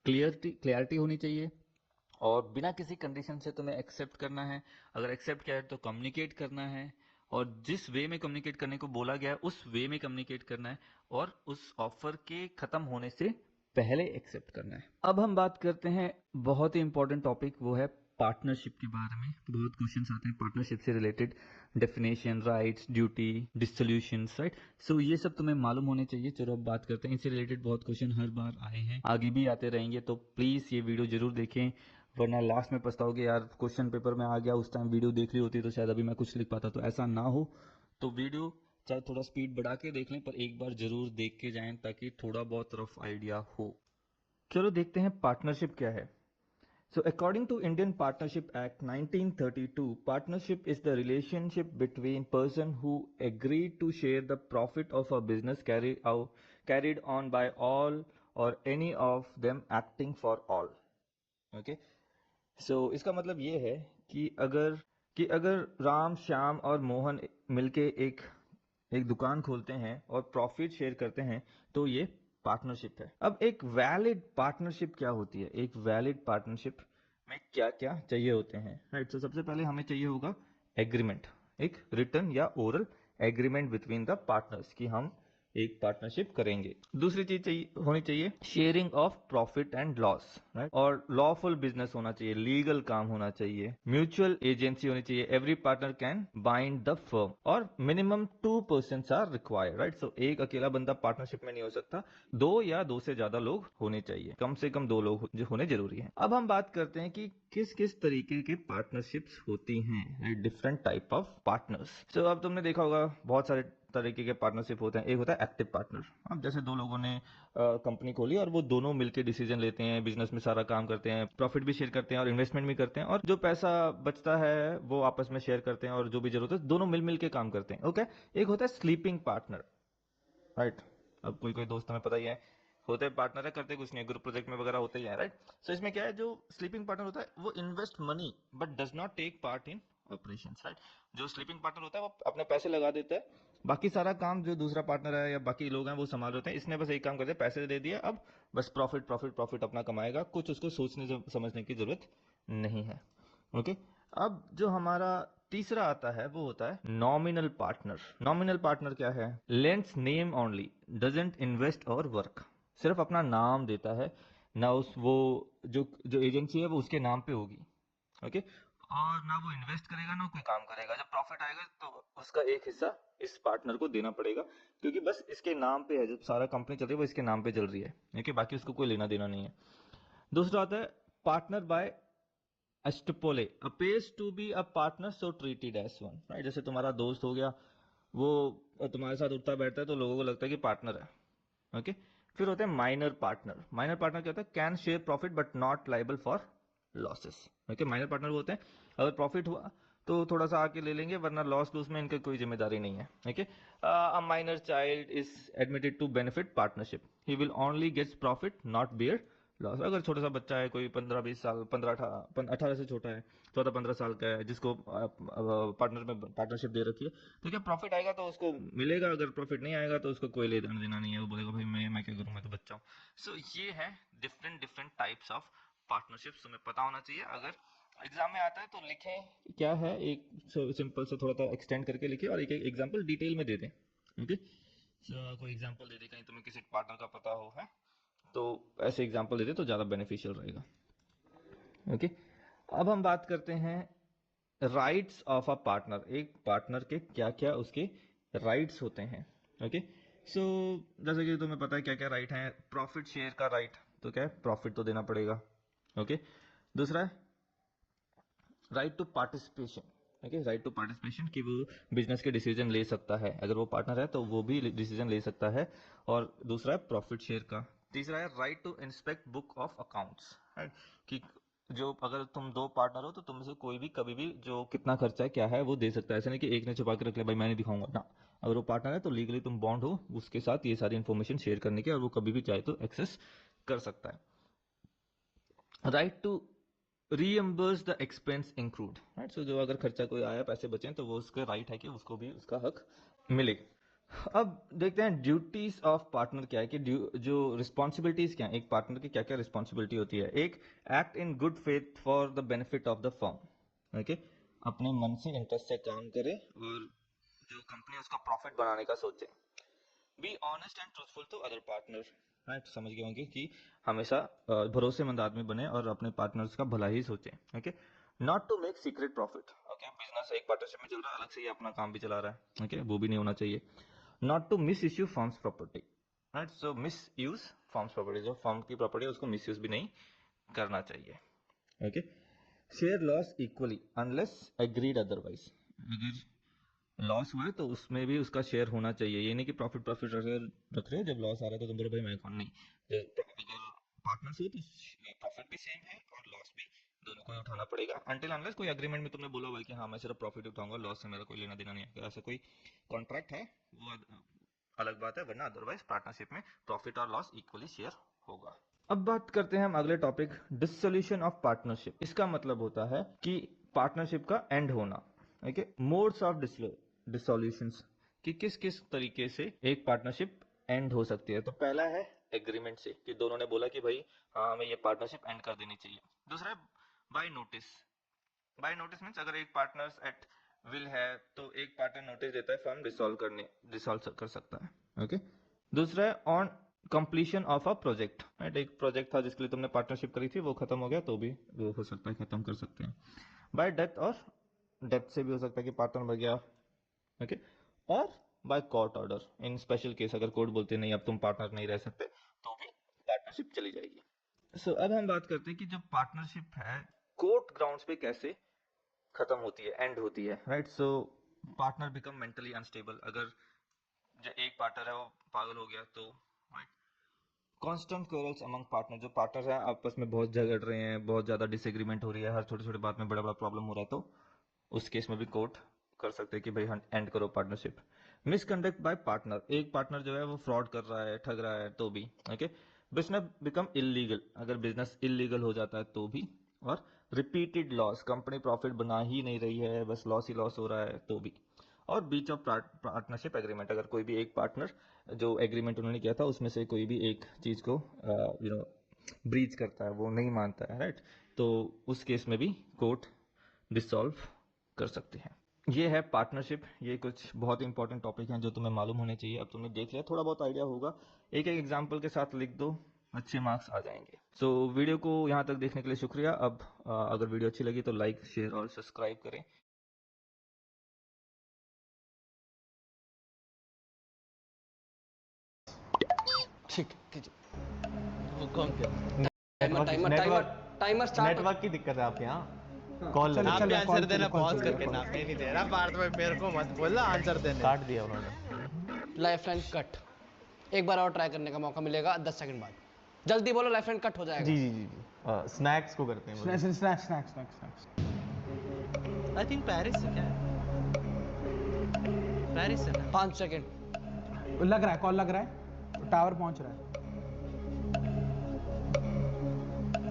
क्लियरिटी होनी चाहिए, और बिना किसी कंडीशन से तुम्हें एक्सेप्ट करना है। अगर एक्सेप्ट किया है तो कम्युनिकेट करना है, और जिस वे में कम्युनिकेट करने को बोला गया है उस वे में कम्युनिकेट करना है, और उस ऑफर के खत्म होने से पहले एक्सेप्ट करना है। अब हम बात करते हैं बहुत ही इंपॉर्टेंट टॉपिक, वो है पार्टनरशिप के बारे में। बहुत क्वेश्चंस आते हैं पार्टनरशिप से related, definition, rights, duty, dissolutions, right. So ये सब तुम्हें मालूम होने चाहिए। चलो अब बात करते हैं, इससे रिलेटेड बहुत क्वेश्चन हर बार आए हैं, आगे भी आते रहेंगे, तो प्लीज ये वीडियो जरूर देखें, वरना लास्ट में पछताओगे यार क्वेश्चन पेपर में आ गया, उस टाइम वीडियो देख ली होती तो शायद अभी मैं कुछ लिख पाता। तो ऐसा ना हो, तो वीडियो चाहे थोड़ा स्पीड बढ़ा के देख लें, पर एक बार जरूर देख के जाएं ताकि थोड़ा बहुत रफ आइडिया हो। चलो देखते हैं पार्टनरशिप क्या है। So, according to Indian Partnership Act 1932, partnership is the relationship between person who agree to share the profit of a business carried on by all or any of them acting for all. Okay? So, इसका मतलब ये है कि अगर राम, श्याम और मोहन मिलके एक दुकान खोलते हैं और प्रॉफिट शेयर करते हैं, तो ये पार्टनरशिप है। अब एक वैलिड पार्टनरशिप क्या होती है? एक वैलिड पार्टनरशिप में क्या क्या चाहिए होते हैं, राइट। तो सबसे पहले हमें चाहिए होगा एग्रीमेंट, एक रिटन या oral agreement between the partners कि हम एक पार्टनरशिप करेंगे। दूसरी चीज होनी चाहिए sharing of profit and loss, right. और लॉफुल बिजनेस होना चाहिए, लीगल काम होना चाहिए, म्यूचुअल एजेंसी होनी चाहिए, every partner can bind the firm, और minimum 2 persons are required, right. So एक अकेला बंदा पार्टनरशिप में नहीं हो सकता, 2 या 2 से ज्यादा लोग होने चाहिए, कम से कम 2 लोग होने जरूरी है। अब हम बात करते हैं कि किस किस तरीके के पार्टनरशिप्स होती हैं, डिफरेंट टाइप ऑफ पार्टनर्स। तो अब तुमने देखा होगा बहुत सारे तरीके के पार्टनरशिप होते हैं। एक होता है एक्टिव पार्टनर। अब जैसे 2 लोगों ने कंपनी खोली और वो दोनों मिलकर डिसीजन लेते हैं, बिजनेस में सारा काम करते हैं, प्रॉफिट भी शेयर करते हैं और इन्वेस्टमेंट भी करते हैं, और जो पैसा बचता है वो आपस में शेयर करते हैं, और जो भी जरूरत है दोनों मिल के काम करते हैं। ओके, एक होता है स्लीपिंग पार्टनर, राइट। अब कोई दोस्त हमें पता ही है, होते हैं पार्टनर है, करते कुछ नहीं, ग्रुप प्रोजेक्ट में वगैरह होते ही है, राइट। सो इसमें क्या है, जो स्लीपिंग पार्टनर होता है वो invest money but does not take part in operations, right. जो स्लीपिंग पार्टनर होता है वो अपने पैसे लगा देता है, बाकी सारा काम जो दूसरा पार्टनर है या बाकी लोग हैं वो संभाल रहे होते हैं। इसने बस एक काम कर दिया, पैसे दे दिया, अब बस प्रॉफिट प्रॉफिट प्रॉफिट अपना कमाएगा, कुछ उसको सोचने समझने की जरूरत नहीं है। ओके, अब जो हमारा तीसरा आता है वो होता है नॉमिनल पार्टनर। नॉमिनल पार्टनर क्या है? Lends name only, doesn't invest और वर्क। सिर्फ अपना नाम देता है, ना उस वो जो एजेंसी है वो उसके नाम पे होगी। ओके, और ना वो इन्वेस्ट करेगा ना कोई काम करेगा। जब प्रॉफिट आएगा तो उसका एक हिस्सा इस पार्टनर को देना पड़ेगा, क्योंकि बस इसके नाम पे है, जब सारा कंपनी चल रही है वो इसके नाम पे चल रही है। ओके, बाकी उसको कोई लेना देना नहीं है। दूसरा आता है partner by एस्टपोले appears to be a partner so treated as one, right? जैसे तुम्हारा दोस्त हो गया, वो तुम्हारे साथ उठता बैठता है तो लोगों को लगता है कि पार्टनर है, ओके। फिर होते हैं माइनर पार्टनर। माइनर पार्टनर क्या होता है? Can share profit but not liable for losses, okay. Minor partner वो होते हैं अगर प्रॉफिट हुआ तो थोड़ा सा आके ले लेंगे, वरना लॉस लूस में इनकी कोई जिम्मेदारी नहीं है, okay. A minor child is admitted to benefit partnership, he will only gets profit not bear loss. अगर छोटा सा बच्चा है, कोई 15-20 साल, 18 से छोटा है, 14-15 साल का है, जिसको पार्टनर में पार्टनरशिप दे रखी है, तो क्या प्रॉफिट आएगा तो उसको मिलेगा, अगर प्रॉफिट नहीं आएगा तो उसको कोई लेना देना नहीं है, वो बोलेगा भाई मैं क्या करूँ, मैं तो बच्चा हूँ। सो ये है different different types of partnerships, तुम्हें पता होना चाहिए। अगर एग्जाम में आता है तो लिखें क्या है, एक सिंपल से थोड़ा सा एक्सटेंड करके लिखिए और एक एक एग्जांपल डिटेल में दे दें, ओके। कोई एग्जांपल दे दे, कहीं तुम्हें किसी पार्टनर का पता हो है तो ऐसे एग्जांपल दे दे तो ज़्यादा बेनिफिशियल रहेगा, ओके। अब हम बात करते हैं राइट्स ऑफ अ पार्टनर। एक पार्टनर के क्या क्या उसके राइट्स होते हैं, ओके। सो जैसे कि तुम्हें पता है क्या क्या राइट है। प्रॉफिट शेयर का राइट, तो क्या है, प्रॉफिट तो देना पड़ेगा, ओके। दूसरा है right to participation, okay. Right to participation कि वो बिजनेस के डिसीजन ले सकता है, अगर वो पार्टनर है तो वो भी डिसीजन ले सकता है। और दूसरा है प्रॉफिट शेयर का। तीसरा है right to inspect book of accounts, कि जो अगर तुम दो पार्टनर हो तो तुम से कोई भी कभी भी जो कितना खर्चा है क्या है वो दे सकता है। ऐसा नहीं कि एक ने छुपा के रख लिया भाई मैं नहीं दिखाऊंगा ना। अगर वो पार्टनर है तो लीगली तुम बॉन्ड हो उसके साथ ये सारी इन्फॉर्मेशन शेयर करने की, और वो कभी भी चाहे तो एक्सेस कर सकता है। Right to reimburse the expense include, right. So जो अगर खर्चा कोई आया, पैसे बचे तो वो उसका राइट है कि उसको भी उसका हक मिले। अब देखते हैं ड्यूटीज ऑफ पार्टनर क्या है, कि जो रिस्पॉन्सिबिलिटीज क्या है, एक पार्टनर की क्या क्या रिस्पॉन्सिबिलिटी होती है। एक, act in good faith for the benefit of the firm, okay. अपने मन से इंटरेस्ट से काम करे और जो कंपनी उसका प्रॉफिट बनाने का सोचे। Be honest and truthful to other partner, right. समझ गए होंगे कि हमेशा भरोसेमंद आदमी बने और अपने पार्टनर्स का भला ही सोचे, okay. Not to make secret profit, okay. Business एक पार्टनरशिप में चल रहा है, अलग से ही अपना काम भी चला रहा है, ओके, वो भी नहीं होना चाहिए। Not to misuse firms property, right. So misuse firms property, जो फर्म की प्रॉपर्टी है उसको मिस यूज भी नहीं करना चाहिए, okay. Share loss equally unless agreed otherwise, अगर लॉस हुआ है तो उसमें भी उसका शेयर होना चाहिए। ये नहीं कि प्रॉफिट प्रॉफिट रख रहे हो, जब लॉस आ रहा है तो तुम बोलो भाई मैं कौन नहीं। अगर पार्टनर्स हो तो प्रॉफिट भी सेम है और लॉस भी दोनों को ही उठाना पड़ेगा, अनटिल अनलेस कोई एग्रीमेंट में तुमने बोला हुआ है कि हाँ मैं सिर्फ प्रॉफिट उठाऊंगा, लॉस से मेरा कोई लेना देना नहीं है। अगर ऐसा कोई कॉन्ट्रैक्ट है वो अलग बात है, वरना अदरवाइज पार्टनरशिप में प्रॉफिट और लॉस इक्वली शेयर होगा। अब बात करते हैं हम अगले टॉपिक, डिसोल्यूशन ऑफ पार्टनरशिप। इसका मतलब होता है कि पार्टनरशिप का एंड होना, ओके। मोड्स ऑफ डिसोल्यूशंस, कि किस किस तरीके से एक पार्टनरशिप एंड हो सकती है। तो पहला है एग्रीमेंट से, कि दोनों ने बोला कि भाई हाँ हमें ये पार्टनरशिप एंड कर देनी चाहिए। दूसरा है by notice. By notice means अगर एक पार्टनर्स एट विल है तो एक पार्टनर नोटिस देता है, फर्म डिसॉल्व कर सकता है, ओके। दूसरा है on completion of a project, right. एक प्रोजेक्ट था जिसके लिए तुमने पार्टनरशिप करी थी, वो खत्म हो गया तो भी वो हो सकता है, खत्म कर सकते हैं। बाय डेथ, और डेथ से भी हो सकता है कि पार्टनर मर गया, ओके। और by court order, in special case अगर कोर्ट बोलते नहीं अब तुम पार्टनर नहीं रह सकते तो भी पार्टनरशिप चली जाएगी। सो अब हम बात करते हैं कि जब पार्टनरशिप है कोर्ट ग्राउंड्स पे कैसे खत्म होती है, एंड होती है, राइट। सो पार्टनर बिकम मेंटली अनस्टेबल, अगर जो एक पार्टनर है वो पागल हो गया तो, right. Constant quarrels among partner, जो पार्टनर हैं आपस में बहुत झगड़ रहे हैं, बहुत ज्यादा डिसएग्रीमेंट हो रही है, हर छोटे छोटे बात में बड़ा बड़ा प्रॉब्लम हो रहा है, तो उस केस में भी कोर्ट कर सकते हैं कि भाई एंड करो पार्टनरशिप। मिसकंडक्ट बाय पार्टनर, एक पार्टनर जो है वो फ्रॉड कर रहा है, ठग रहा है तो भी, ओके। बिजनेस बिकम इलीगल, अगर बिजनेस इलीगल हो जाता है तो भी। और रिपीटेड लॉस, कंपनी प्रॉफिट बना ही नहीं रही है, बस लॉस ही लॉस हो रहा है तो भी। और बीच ऑफ पार्टनरशिप एग्रीमेंट, अगर कोई भी एक पार्टनर जो एग्रीमेंट उन्होंने किया था उसमें से कोई भी एक चीज को ब्रीच करता है, वो नहीं मानता है, राइट। तो उस केस में भी कोर्ट डिसॉल्व कर सकते हैं। ये है पार्टनरशिप, ये कुछ बहुत इंपॉर्टेंट टॉपिक हैं जो तुम्हें मालूम होने चाहिए। अब तुमने देख लिया, थोड़ा बहुत आइडिया होगा, एक एक एग्जाम्पल के साथ लिख दो, अच्छे मार्क्स आ जाएंगे। सो वीडियो को यहाँ तक देखने के लिए शुक्रिया। अब अगर वीडियो अच्छी लगी तो लाइक शेयर और सब्सक्राइब करें। ठीक। वो कौन क्या? Network timer network timer start. Network की दिक्कत है आपके यहाँ। कॉल चलो, लगा। चलो, आप भी कॉल आंसर देना, करो, कॉल पॉज करो, करके कॉल नाम नहीं दे रहा भारत में, मेरे को मत बोलना आंसर देने। काट दिया उन्होंने। Lifeline cut. एक बार और ट्राई करने का मौका मिलेगा 10 सेकंड बाद। जल्दी बोलो, लाइफलाइन कट हो जाएगा। जी जी जी जी। स्नैक्स को करते हैं बोलिए। Snacks snacks snacks. I think Paris से क्या है? पेरिस से ना? 5 सेकंड। लग रहा है, कॉल लग रहा है, टावर पहुंच रहा है।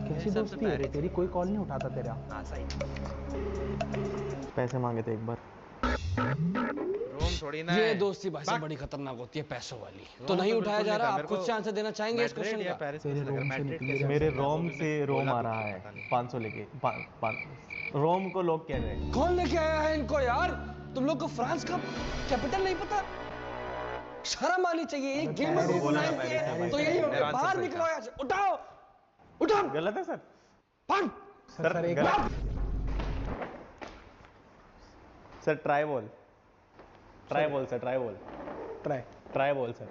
कैसी हिसाब से दोस्ती है रे पेरिस। तेरी, कोई कॉल नहीं उठाता तेरा। हाँ सही। पैसे मांगे थे एक बार। रोम थोड़ी ना ये है। दोस्ती भाई साहब बाक- बड़ी खतरनाक होती है, पैसों वाली। रोम तो नहीं तो उठाया बिल्कुल जा नहीं रहा। था, आप मेरे खुद को से आंसर देना चाहेंगे इस मैड्रिड क्वेश्चन या का? पेरिस तेरे में लग रहा है। रोम से मैड्रिड निकली कैसे है। मेरे पता रोम लगा? से रोम बोला आ भी रहा नहीं, है पता नहीं। 500 लेके रोम को लोग कह रहे हैं। कौन लेके आया है इनको यार? तुम लोग को फ्रांस का कैपिटल नहीं पता? शर्म आनी चाहिए। एक गेम में बोला ना तो पेरिस है भाई। यही हो मेरा गया। आंसर बाहर सही निकलो था। यहाँ से। उठाओ उठाओ गलत है सर। फट। सर एक गलत। सर ट्राई बोल सर ट्राई बोल सर।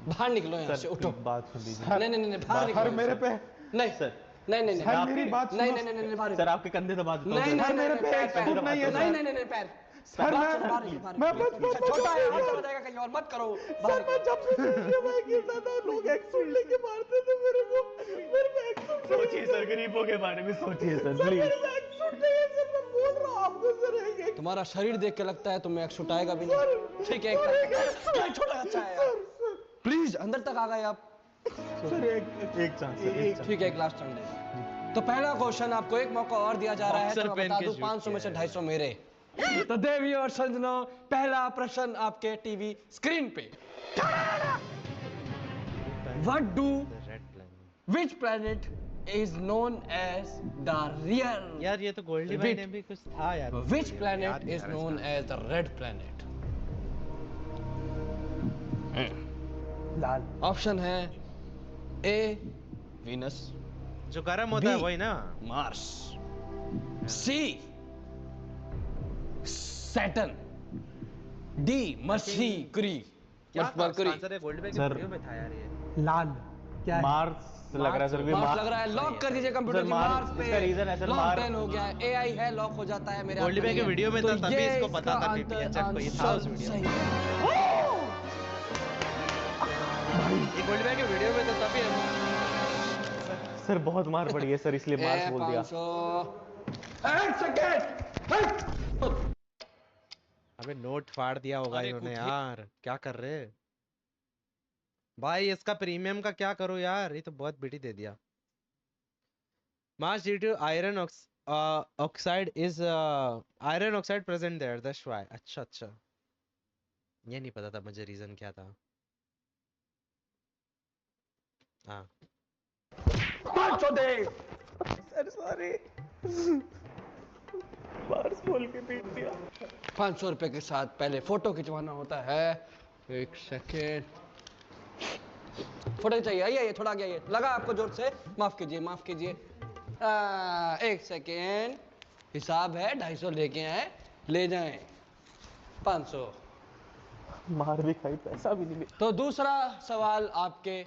बाहर निकलो यहाँ से। सर उठो। बात सुन लीजिए। नहीं नहीं नहीं बाहर निकलो। सर मेरे पे, नहीं सर नहीं नहीं नहीं सर मेरी बात नहीं सुनो। नहीं नहीं बाहर सर आपके कंधे दबा देता हूं नहीं सर। नहीं मेरे पे पैर, एक पैर, सूट नहीं है, नहीं सर। नहीं नहीं पैर। सर बात मैं सुनो, बाहर निकलो, बाहर मैं निकलो। बस छोटा है, हाथ चला जाएगा कहीं और, मत करो। बाहर निकलो। जब से सीढ़ियों में गिरता था लोग एक सूट लेके मारते थे मेरे को। मेरे पे एक सूट नहीं है, सोचिए सर, गरीबों के बारे में सोचिए सर सर प्लीज। मेरे पे एक सूट नहीं है सर, मैं बोल रहा हूँ आपको सर। एक तुम्हारा शरीर देख के लगता है तुम्हें एक छुटाएगा भी नहीं। ठीक है, एक छोटा अच्छा है यार। प्लीज अंदर तक आ गए आप। सर एक चांस सर, एक चांस। ठीक है, एक लास्ट टर्न दे। तो पहला क्वेश्चन आपको एक मौका और दिया जा रहा है। तो बॉक्सर मैं पहन बता के दूं shoot 500 में से किया है। 250 मेरे। तो देवी और संजनों, पहला प्रश्न आपके टीवी स्क्रीन पे। What do red plan. which planet is known as the real? यार ये तो गोल्डी भाई Repeat. ने भी कुछ था यार। Which याद planet नहीं is आ रहा known इसका। as the red planet? Lal. Option है ए वीनस, जो गर्म होता है B. वही ना? मार्स, सी सैटर्न, डी मर्क्यूरी। क्या था? मर्क्यूरी। आंसर है गोल्डी भाई के सर। वीडियो में था यार ये। लाल क्या है? मार्स लग रहा है सर। मार्स लग रहा है। लॉक कर दीजिए कंप्यूटर सर, जी। मार्स, मार्स पे इसका reason है सर, लॉक मार्स। डन हो गया है। एआई है, लॉक हो जाता है मेरे। गोल्डी हाथ में भाई के नहीं है। वीडियो में तो था, तभी ये इसको पता इसका था PPHF को, ये था उस आंसर वीडियो सही में। है। ये गोल्डी भाई के वीडियो में तो तभी सर बहुत मार पड़ी है सर, इसलिए मार्स बोल दिया। 500। एक सेकेंड। अबे नोट फाड़ दिया होगा अरे इन्होंने कुछ यार। क्या कर रहे हैं भाई? इसका प्रीमियम का क्या करूं यार? ये तो बहुत बिटी दे दिया। Mars due to iron oxide is iron oxide present there, that's why. अच्छा अच्छा, ये नहीं पता था मुझे रीजन क्या था। हाँ 500 दे। सर सॉरी, मार्स बोल के पीट दिया। 500 रुपए के साथ पहले फोटो खिंचवाना होता है। एक सेकेंड। फोटो चाहिए। आइए थोड़ा आगे आइए। लगा आपको जोर से। माफ कीजिए, माफ कीजिए। एक सेकेंड। हिसाब है 250 लेके आए, ले जाएं 500। मार भी खाई, पैसा भी नहीं मिला। तो दूसरा सवाल आपके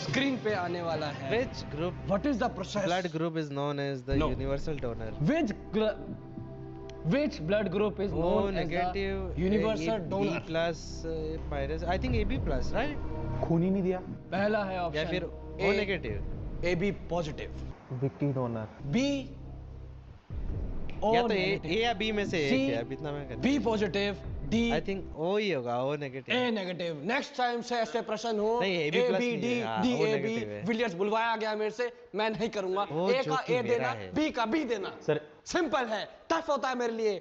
स्क्रीन पे आने वाला है। Which group what is the process? Blood group is known as the No. Universal donor? Which blood group is O known as negative, the universal B donor? plus minus, I think AB plus, right? खून ही नहीं दिया। पहला है या option फिर O negative? AB positive, विक्टी donor. B O या तो A negative, या B में से एक C, है, अब इतना मैं B positive, D I think O ही होगा, O A negative. Negative. Next time से ऐसे प्रश्न हो नहीं, AB A plus B नहीं D है, हाँ, D O A B negative है। विलियर्स बुलवाया गया मेरे से, मैं नहीं करूंगा। वो A जो का कि A मेरा देना, है। B का B देना। सर सिंपल है, टफ होता है मेरे लिए।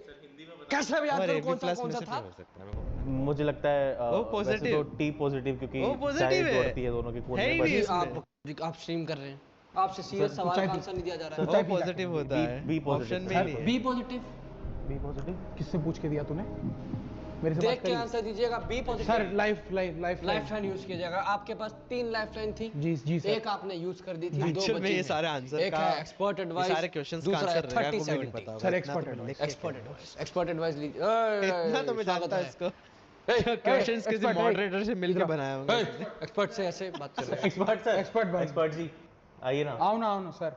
कैसे भी याद और करूं AB कौन सा plus कौन में सा से था। भी हो सकता है, मेरे को मुझे लगता है O वैसे positive। तो T पॉजिटिव, क्योंकि O positive चाय है। जोड़ती है दोनों की खून है में। ही बस नहीं इसमें। आप स्ट्रीम कर रहे हैं, आपसे सीरियस सर, सवाल चाय का पी- आंसर नहीं दिया जा रहा सर, है। चाय O पी पॉजिटिव B- होता है, B positive। ऑप्शन में सर, नहीं है। B positive. B positive. किससे पूछ के दिया तूने? मेरे से देख बात के करी? आंसर दीजिएगा। B sir positive life lifeline use किया जाएगा। आपके पास 3 लाइफलाइन थी। जी जी सर। एक आपने यूज कर दी थी, 2 Actual में बची ये हैं। सारे आंसर एक का, है एक्सपर्ट ये एडवाइस, सारे क्वेश्चंस का दूसरा है आंसर रहेगा, वो 30 भी नहीं 70। पता सर, होगा, expert इतना तो advice। लिख के एक्सपर्ट क्या एडवाइस, एक्सपर्ट एडवाइस लीजिए। इतना तो मैं जानता हूं इसको। क्वेश्चंस किसी expert, मॉडरेटर से मिलकर बनाया होगा। एक्सपर्ट से ऐसे बात कर रहे हैं। एक्सपर्ट सर, Expert भाई। एक्सपर्ट जी। आइए ना। आओ ना सर।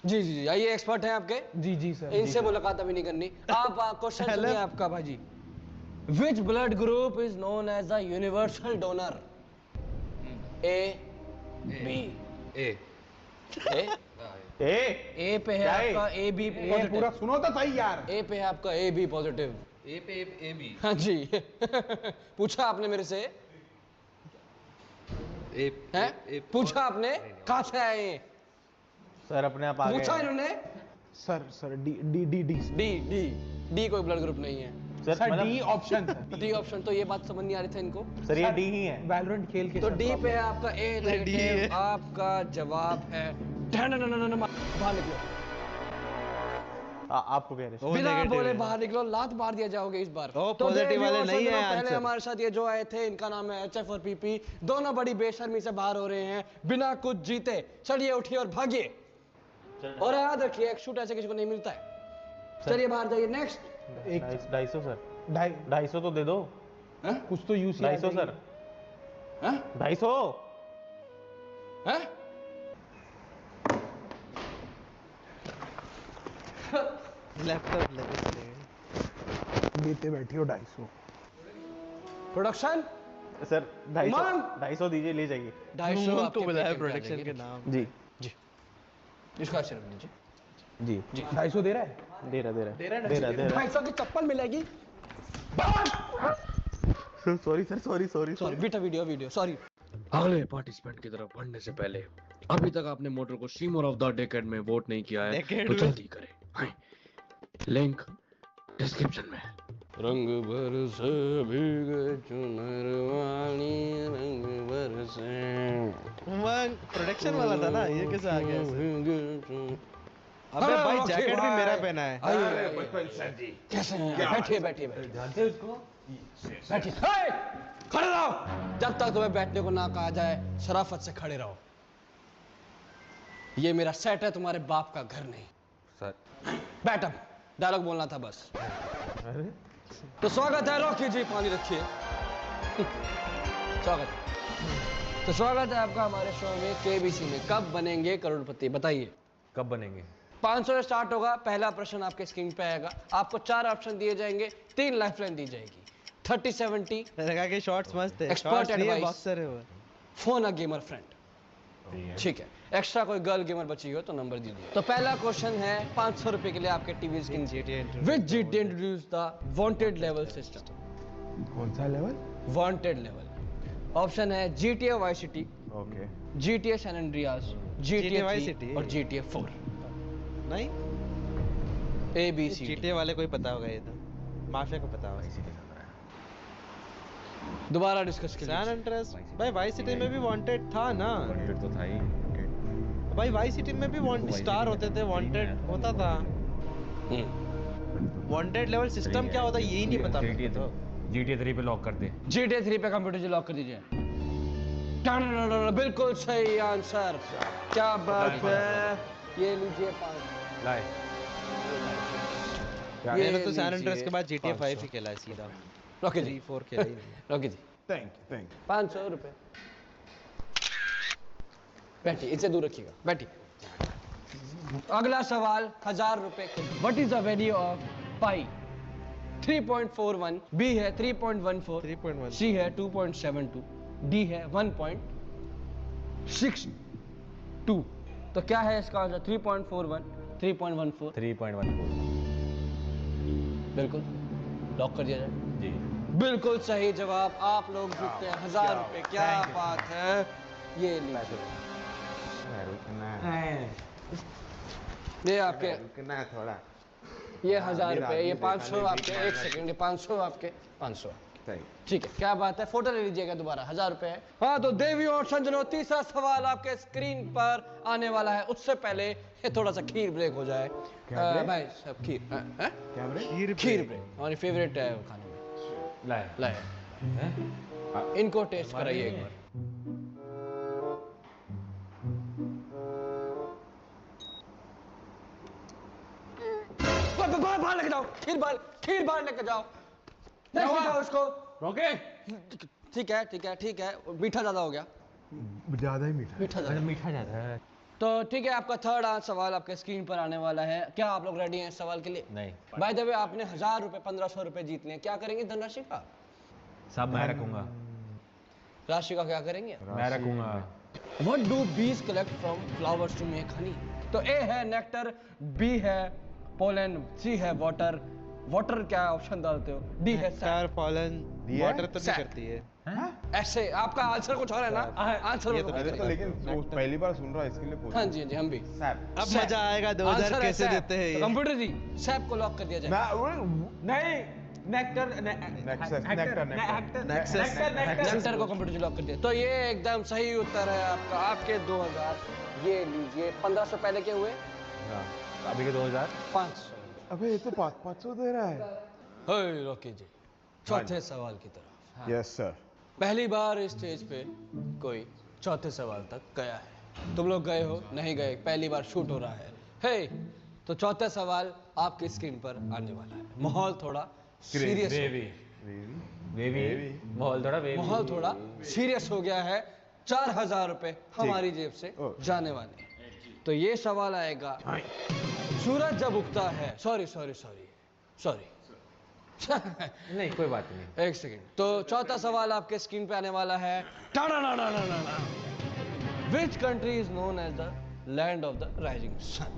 जी जी जी, आइए एक्सपर्ट हैं आपके। जी जी सर। इनसे मुलाकात अभी नहीं करनी। आप क्वेश्चन सुनिए आपका भाजी। Which blood group is known as the universal donor? A B A A पे है आपका ए बी ये पॉजिटिव। पूरा सुनो तो सही यार। ए पे है आपका ए बी पॉजिटिव। ए पे ए बी हाँ जी। पूछा आपने मेरे से, ए हैं? पूछा आपने कहाँ से आए हैं? सर अपने आप आ गए। पूछा इन्होंने। Sir D D D D D D D कोई ब्लड ग्रुप नहीं है। सर सर मतलब डी ऑप्शन डी ऑप्शन, तो ये बात समझ नहीं आ रही थी इनको। सर ये डी ही है। वैलोरेंट खेल के तो सर डी problem पे है आपका ए नेगेटिव। आपका जवाब है बाहर निकलो। आपको कह रहे हैं। बिना बोले बाहर निकलो, लात मार दिया जाओगे इस बार। ओ, तो positive देवी वाले और नहीं है संजना पहले answer। हमारे साथ ये जो आए थे, इनका नाम है एचएफ और पीपी। दोनों बड़ी बेशर्मी से बाहर हो रहे हैं बिना कुछ जीते। चलिए उठिए और भागिए, और याद रखिए एक शूट ऐसे किसी को नहीं मिलता है। चलिए बाहर जाइए। नेक्स्ट। 250 सर। ढाई 250 तो दे दो। कुछ तो यूसी 250 सर। 250। लैपटॉप लगे। देते बैठी हो 250। प्रोडक्शन सर 250 उमंग! 250 दीजिए, ले जाइए। 250 को बुलाया आपके प्रोडक्शन के नाम। जी इसका आशीर्वाद लीजिए। जी 250 दे रहा है। दे रहा 250 की चप्पल मिलेगी। सॉरी सर, सॉरी सॉरी बेटा, वीडियो सॉरी। अगले पार्टिसिपेंट की तरफ बढ़ने से पहले अभी तक आपने मोटर को स्ट्रीमर ऑफ द डेकेड में वोट नहीं किया है Decade तो में? जल्दी करें। हाँ, लिंक डिस्क्रिप्शन में। रंग बरसे भीगे चुनर वाली, रंग बरसे। उमंग प्रोडक्शन वाला था ना, ये कैसे आ गया ऐसे? भीगे चुनर। अबे हाँ, भाई ओके जैकेट भी भाई। मेरा पहना है। आइए कैसे हैं? बैठिए। जानते हो इसको? बैठिए। हे! खड़े रहो। जब तक तुम्हें बैठने को ना कहा जाए, शराफत से खड़े रहो। ये मेरा सेट है, तुम्हारे बाप का घर नहीं। सर बैठ अब, डायलॉग बोलना था बस। तो स्वागत है, रॉकी जी पानी रखिए। स्वागत। तो स्वागत है आपका हमारे शो में केबीसी में। कब बनेंगे करोड़पति, बताइए। कब बनेंगे? 500 से स्टार्ट होगा। पहला प्रश्न आपके स्क्रीन पे आएगा। आपको 4 ऑप्शन दिए जाएंगे, 3 लाइफलाइन दी जाएगी। 30-70 लगा के शॉट्स मस्त है। Expert शॉट्स नहीं है, advice। बॉक्सर है वो। फोन अ गेमर फ्रेंड। ठीक है, एक्स्ट्रा कोई गर्ल गेमर बची हो तो नंबर दीजिए। तो पहला क्वेश्चन है 500 रुपए के लिए आपके TV screen. Which GT introduce the wanted level system? कौन सा लेवल? Wanted level. ऑप्शन है GTA Vice City, okay. GTA San Andreas, GTA Vice 3 City। और GTA 4। नहीं, ABC GTA वाले को ही पता होगा ये तो। माफिया को पता होगा। दोबारा डिस्कस सैन कीजिए। एंड्रेस भाई वाइस सिटी में भी वांटेड था ना। वांटेड तो था ही। भाई वाइस सिटी में भी वांटेड स्टार होते थे, वांटेड होता था। वांटेड लेवल सिस्टम क्या होता है यही नहीं पता मेरे को तो। GTA 3 पे लॉक कर दे। GTA 3 पे कंप्यूटर जी लॉक कर दीजिए। बिल्कुल सही आंसर। क्या बात है। ये लीजिए 5। लाए। मैंने तो सैन एंड्रेस के बाद GTA 5 ही खेला है सीधा। रॉकी जी 3-4 खेला ही नहीं। Rocky ji thank you. 500 रुपए। बैठिए, इसे दूर रखिएगा, बैठिए। अगला सवाल 1000 रुपए। What is the value of pi? 3.41, B है 3.14, 3.1 सी है 2.72, डी है 1.62। तो क्या है इसका आंसर? 3.41, 3.14। 3.14। बिल्कुल लॉक कर दिया जाए। जी। बिल्कुल सही जवाब। आप लोग जीतते हैं 1000 रुपए। क्या बात है। ये लीजिए, ये आपके, रुकना थोड़ा। ये 1000 रुपए, ये 500 आपके। 1 सेकंड, ये 500 आपके, 500 ठीक है। क्या बात है, फोटो ले लीजिएगा दोबारा। 1000 रुपए है। हाँ, तो देवी और संजनो, तीसरा सवाल आपके स्क्रीन पर आने वाला है। उससे पहले ये थोड़ा सा खीर ब्रेक हो जाए। भाई सब खीर, क्या ब्रेक? खीर ब्रेक हमारी फेवरेट है खाने में। लाए इनको टेस्ट कराइए एक बार। बाहर लेके जाओ, खीर बाहर लेके जाओ। लेके जाओ उसको। ओके। ठीक है, मीठा ज्यादा हो गया। ज्यादा ही मीठा। मीठा ज्यादा। मीठा ज्यादा है। तो तो ठीक है, आपका थर्ड सवाल आपके स्क्रीन पर आने वाला है। क्या आप लोग रेडी हैं इस सवाल के लिए? नहीं। बाय द वे, आपने 1000 रुपए 1500 रुपए जीत लिए, क्या करेंगे धनराशि का? सब मैं रखूंगा। राशि का क्या करेंगे? मैं रखूंगा। What do bees collect from flowers to make honey? तो A है नेक्टर, B है पोलन, C है वाटर। वाटर क्या ऑप्शन डालते हो? D है नेक्टर, पोलन, वाटर तो नहीं सैप। करती है। ऐसे आपका आंसर कुछ और है ना? आंसर ये तो अरे तो लेकिन वो पहली बार सुन रहा है, इसके लिए पूछ हाँ जी हाँ जी, हम भी। सैप। अब मजा आएगा 2000 कैसे देते हैं ये। कंप्यूटर जी, सैप को लॉक कर दिया जाए। नहीं, नेक्टर नेक्टर को कंप्यूटर जी लॉक कर दिया। तो ये एकदम सही उत्तर है आपका। आपके 2000 ये लीजिए। 1500 पहले के हुए अभी के 2000। 500। अबे ये तो 500 दे रहा है। रॉकी जी, चौथे सवाल की तरफ। Yes sir. पहली बार इस स्टेज पे कोई चौथे सवाल तक गया है। तुम लोग गए हो? नहीं गए, पहली बार शूट हो रहा है। हे, तो चौथा सवाल आपकी स्क्रीन पर आने वाला है। माहौल थोड़ा सीरियस माहौल थोड़ा सीरियस हो गया है। 4000 रुपए हमारी जेब से जाने वाले हैं। तो ये सवाल आएगा, सूरज जब उगता है, सॉरी नहीं कोई बात नहीं। एक सेकेंड। तो चौथा सवाल आपके स्क्रीन पे आने वाला है। Which country is known as the land of the rising sun?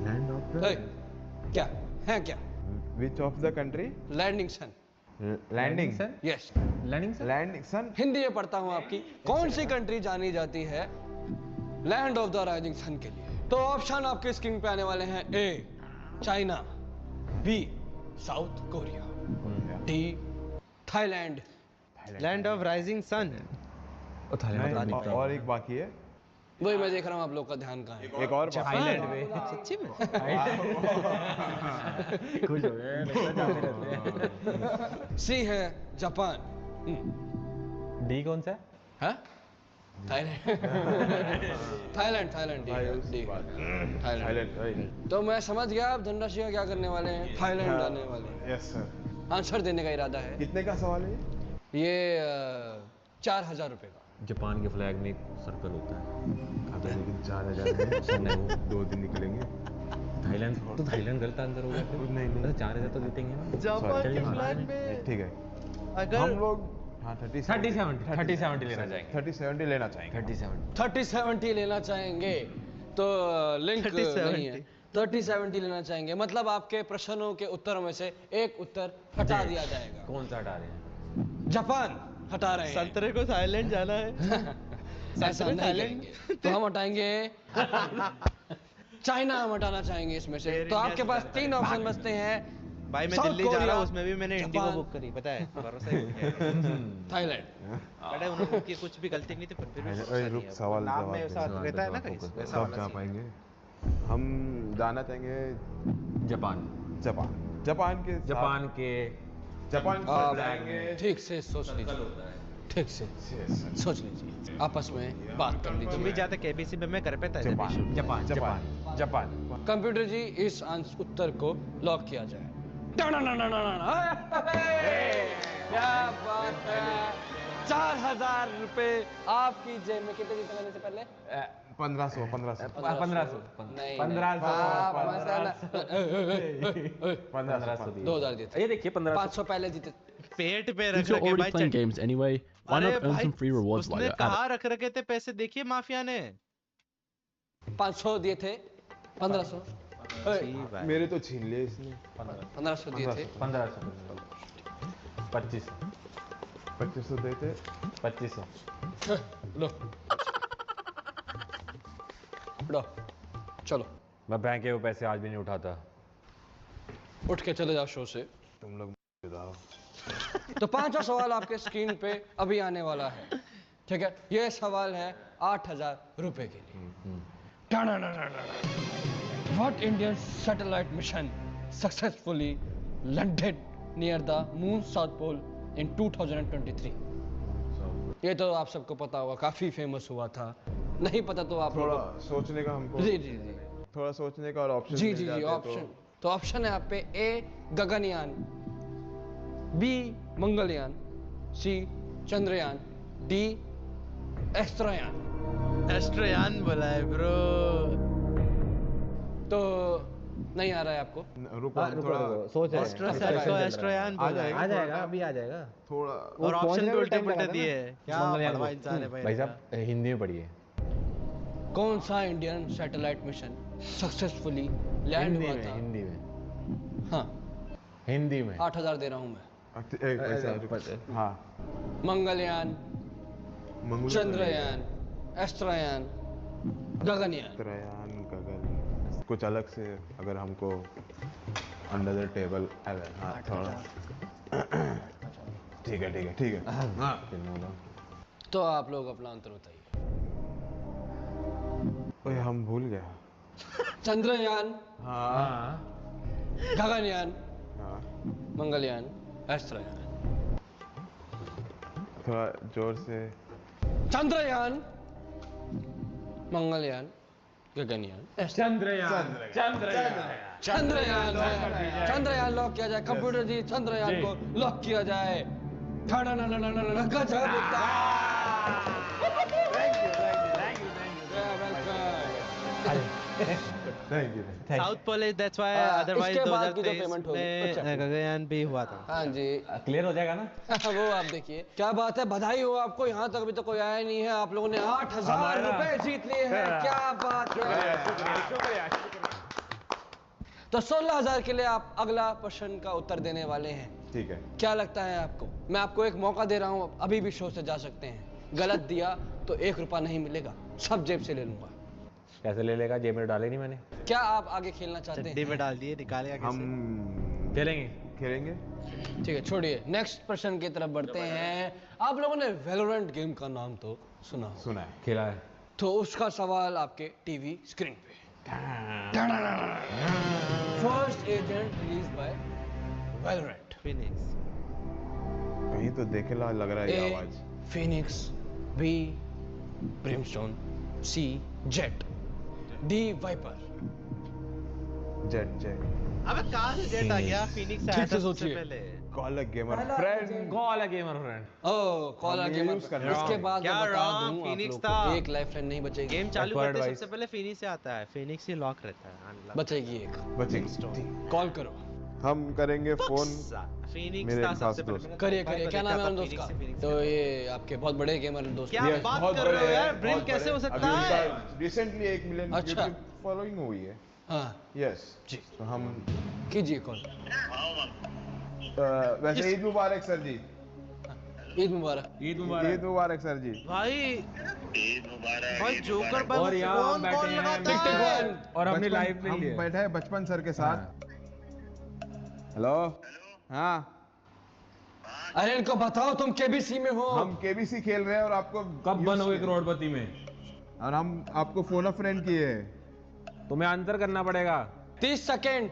Land of क्या है? क्या which of the country? Landing sun. Landing sun. Yes, landing sun. Hindi में पढ़ता हूं आपकी। कौन सी कंट्री जानी जाती है land of the rising sun के लिए? तो ऑप्शन आपके स्क्रीन पे आने वाले हैं। A China, B South Korea, D Thailand. Land of rising sun. और एक बाकी है, वही मैं देख रहा हूँ आप लोग का ध्यान कहाँ है। एक और थाईलैंड में। सच्ची में? खुश हो गए, जाते रहते हैं। सी है जापान। डी कौन सा है? Thailand Thailand. तो मैं समझ गया आप धनराशि का क्या करने वाले हैं। थाईलैंड आने वाले हैं। Yes sir. आंसर देने का इरादा है। कितने का सवाल है ये 4000 रुपए का। जापान के फ्लैग में एक सर्कल होता है। अबे लेकिन 4000 में 2 दिन निकलेंगे। थाईलैंड तो थाईलैंड गलत आंसर हो गया फिर। नहीं 4000 तो जीतेंगे ना। जापान के चलिए, फ्लैग में ठीक है। अगर हम लोग हाँ 30 30 70 लेना चाहेंगे। 30-70 लेना चाहेंगे। 30-70 लेना चाहेंगे। तो लिंक 30-70 नहीं है। 30-70 लेना चाहेंगे, मतलब आपके प्रश्नों के उत्तरों में से एक उत्तर हटा दिया जाएगा। कौन सा हटा रहे हैं? जापान हटा रहे हैं। संतरे को थाईलैंड जाना है। ऐसा नहीं करेंगे। तो हम हटाएंगे चाइना। हम हटाना चाहेंगे इसमें से। तो आपके पास 3 ऑप्शन बचते हैं। भाई मैं साउथ दिल्ली जा रहा कोरिया, हूँ, उसमें भी मैंने इंडिगो जापान, बुक करी, पता है? भरोसा ही नहीं है। थाईलैंड। बड़े उनकी कुछ भी गलती नहीं थी, पर फिर भी भरोसा अरे नहीं रुक, है। सवाल नाम में जवाब ऐसा दे। रहता है ना कहीं, वैसा सब वाला जा सीन। पाएंगे। हम जाना चाहेंगे जापान। जापान के जापान से आप जाएंगे। ठीक से सोच लीजिए। ठीक से सोच लीजिए, आपस में बात कर तुम भी लीजिए। जाते केबीसी में, मैं कर पाता है जापान। कंप्यूटर जी, इस उत्तर को लॉक किया जाए। क्या बात है। 4000 रुपए आपकी जेब में। कितने जीते मैंने से पहले? 1500 नहीं 1500 2000 जीते। ये देखिए 1500। 500 पहले जीते। पेट पे रख Since you're रखे already भाई playing चट- games anyway, why अरे not earn भाई, some free rewards while उसने you're at it? कहाँ रख रखे थे पैसे? देखिए माफिया ने। 500 दिए थे। 1500 मेरे तो छीन लिए इसने। 1500 दिए थे। 1500 2500 2500 देते। 2500 लो लो, चलो मैं बैंक के वो पैसे आज भी नहीं उठाता। उठ के चले जाओ शो से। तुम लोग बताओ। तो 5वां सवाल आपके स्क्रीन पे अभी आने वाला है। ठीक है, ये सवाल है 8000 रुपए के लिए। What Indian satellite mission successfully landed near the moon's south pole in 2023? ये तो आप सबको पता होगा, काफी फेमस हुआ था। नहीं पता तो आप थोड़ा सोचने का हमको। जी जी जी थोड़ा सोचने का और ऑप्शन। जी जी जी ऑप्शन। तो ऑप्शन है आप पे। ए गगनयान, बी मंगलयान, सी चंद्रयान, डी एस्ट्रोयान। एस्ट्रोयान बोला है ब्रो। तो नहीं आ रहा है आपको? रुको थोड़ा सोच रहे हैं। एस्ट्रोयान आ बोला है। जाएगा आ जाएगा, अभी आ जाएगा। थोड़ा और ऑप्शन भी उल्टे पुल्टे दिए हैं। क्या बड़वा इंसान है भाई साहब हिंदी में पढ़िए। कौन सा Indian satellite mission successfully land हुआ था? हिंदी में हाँ हिंदी में 8,000 दे रहा हूँ मैं। एक ऐसा हाँ मंगलयान, चंद्रयान, एस्ट्रोयान, गगनयान। चंद्रयान गगन कुछ अलग से अगर हमको अंडर द टेबल हाँ थोड़ा ठीक है हाँ तो आप लोग अपना आंसर बताइए। ओए हम भूल गया। चंद्रयान, हाँ गगनयान, हाँ मंगलयान, एस्ट्रोयान। थोड़ा जोर से। चंद्रयान, मंगलयान, गगनयान, चंद्रयान लॉक किया जाए। कंप्यूटर जी चंद्रयान को लॉक किया जाए। Thank you south pole that's why otherwise इसके बाद की जो 2023 पेमेंट होगी, अच्छा। में गगनयान भी हुआ था। हाँ जी क्लियर हो जाएगा ना? वो आप देखिए क्या बात है। बधाई हो आपको, यहाँ तक अभी तो कोई आया नहीं है। आप लोगों ने 8,000 रुपए जीत लिए हैं। क्या बात है। तो 16,000 के लिए आप अगला प्रश्न का उत्तर देने वाले हैं। ठीक है। क्या लगता है आपको? मैं आपको एक मौका दे रहा हूँ, अभी भी शो से जा सकते हैं। गलत दिया तो 1 रुपया नहीं मिलेगा, सब जेब से ले लूंगा। कैसे ले लेगा? जेब में डाले नहीं मैंने। क्या आप आगे खेलना चाहते चड्डी हैं? में डाल दिए, निकालेगा कैसे? हम खेलेंगे ठीक है छोड़िए, नेक्स्ट प्रश्न की तरफ बढ़ते हैं। आप लोगों ने वैलोरेंट गेम का नाम तो सुना हो। सुना है। खेला है। तो उसका सवाल आपके टीवी स्क्रीन पे। First agent release by Valorant. Phoenix. कहीं तो देखेला लग रहा है ये ए आवाज। फिनिक्स, बी ब्रिमस्टोन, सी जेट, डी वाइपर। जेट अबे कहाँ से जेट आ गया? फिनिक्स ठीक आया से था सबसे सोचिए। पहले। Call a gamer friend. Call gamer friend. Oh caller हम ये गेमर। use कर रहे हैं। इसके बाद क्या मैं बता wrong? दूं आप Phoenix लोग था। को, एक लाइफ लाइन नहीं बचेगी। गेम चालू for करते advice। सबसे पहले फिनिक्स से आता है। फिनिक्स ही लॉक रहता है। unlock। बचेगी एक। बचेगी। कॉल करो। हम करेंगे फोन। फिनिक्स मेरे था एक सबसे खास पहले। दोस्त। करिए करिए, क्या नाम है उन दोस्त का? तो ये आपके बहुत बड़े गेमर दोस्त क्या हैं। बात कर रहे हो यार? ब्रिम कैसे हो सकता है? रिसेंटली 1 मिलियन अच्छा। फॉलोइंग हुई है। हाँ यस जी। तो हम कीजिए कॉल। वैसे ईद मुबारक सर जी। ईद मुबारक। ईद मुबारक सर जी। भाई भाई जोकर भाई और यहाँ हम कौन बैठे कॉल हैं। लगाता टिक टिक है? वन। और हमने बचपन- लाइव में हम लिए। बैठे हैं बचपन सर के साथ। हेलो हाँ अरे इनको बताओ तुम केबीसी में हो। हम केबीसी खेल रहे हैं और आपको कब बनोगे करोड़पति में? और हम आपको फोन अ फ्रेंड किए हैं। तुम्हें आंसर करना पड़ेगा। 30 सेकेंड।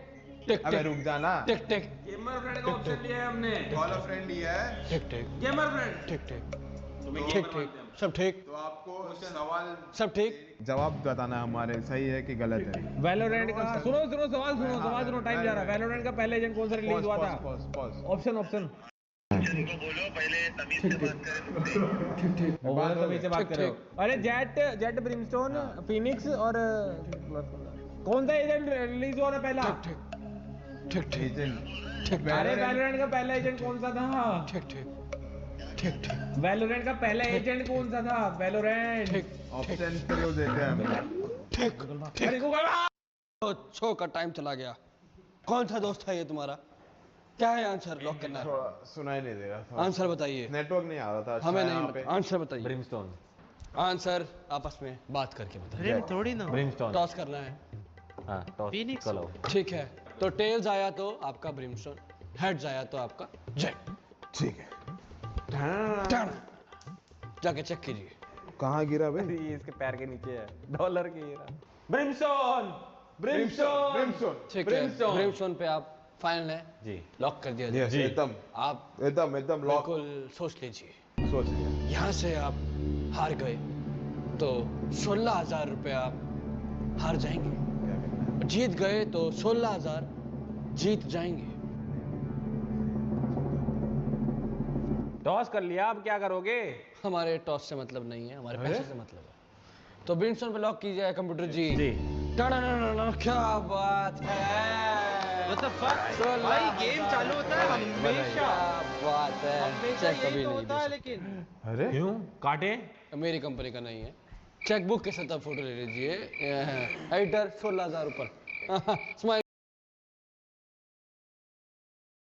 टिक अबे टिक रुक जाना। टिक टिक गेमर फ्रेंड का ऑप्शन लिया है हमने। कॉल अ फ्रेंड ही है। टिक टिक गेमर फ्रेंड। टिक टिक ठीक ठीक सब ठीक तो आपको सवाल सब ठीक। जवाब बताना हमारे सही है कि गलत है। वैलोरेंट का सुनो सवाल सुनो टाइम जा रहा है। वैलोरेंट का पहले एजेंट कौन सा रिलीज हुआ था? ऑप्शन वो तभी से बात कर रहे हो। अरे जेट ब्रिमस्टोन, फिनिक्स और कौन सा एजेंट रिलीज हुआ था पहला? ठीक ठीक ठीक अरे वैलोरेंट का पहला एजेंट कौन सा था? ठीक ठीक ठीक ठीक वैलोरेंट का पहला एजेंट कौन सा था? वैलोरेंट। ठीक ऑप्शन तो देते हैं हमें। ठीक अरे गूगल तो शो का टाइम चला गया। कौन सा दोस्त है ये तुम्हारा? क्या है आंसर? लॉक करना है। थोड़ा सुनाई नहीं दे रहा था। आंसर बताइए। नेटवर्क नहीं आ रहा था। हमें अच्छा यहाँ नहीं पे। पता। आंसर बताइए। ब्रिमस्टोन। आंसर आपस में बात करके बताइए। अरे थोड़ी ना। ब्रिमस्टोन। टॉस करना है। हाँ टॉस Phoenix चलो। ठीक है तो टेल्स आया तो आपका ब्रिमस्टोन, हेड्स आया तो आपका जेट। ठीक है। जाके चेक कीजिए। कहाँ गिरा भाई? ये इसके पैर के नीचे है। डॉलर की हीरा। ब्रिमस्टोन। ब्रिमस्टोन। ठीक है ब्रिमस्टोन पे आप फाइनल है जी। लॉक कर दिया जाए। यस एकदम आप एकदम लॉक। बिल्कुल सोच लीजिए। सोच लिया। यहाँ से आप हार गए तो 16,000 रुपये आप हार जाएंगे। जीत गए तो 16,000 जीत जाएंगे। टॉस कर लिया, अब क्या करोगे? हमारे टॉस से मतलब नहीं है, हमारे पैसे से मतलब है। तो ब्रिमस्टोन पे लॉक कीजिए कंप्यूटर जी। जी क्या बात है, What the fuck? भाई गेम चालू होता है हमेशा। क्या बात है, हमेशा चेक यही कभी तो नहीं होता दे है सकते। लेकिन। अरे क्यों काटे? मेरी कंपनी का नहीं है। चेकबुक के साथ आप फोटो ले लीजिए। एडिटर 16,000 ऊपर। स्माइल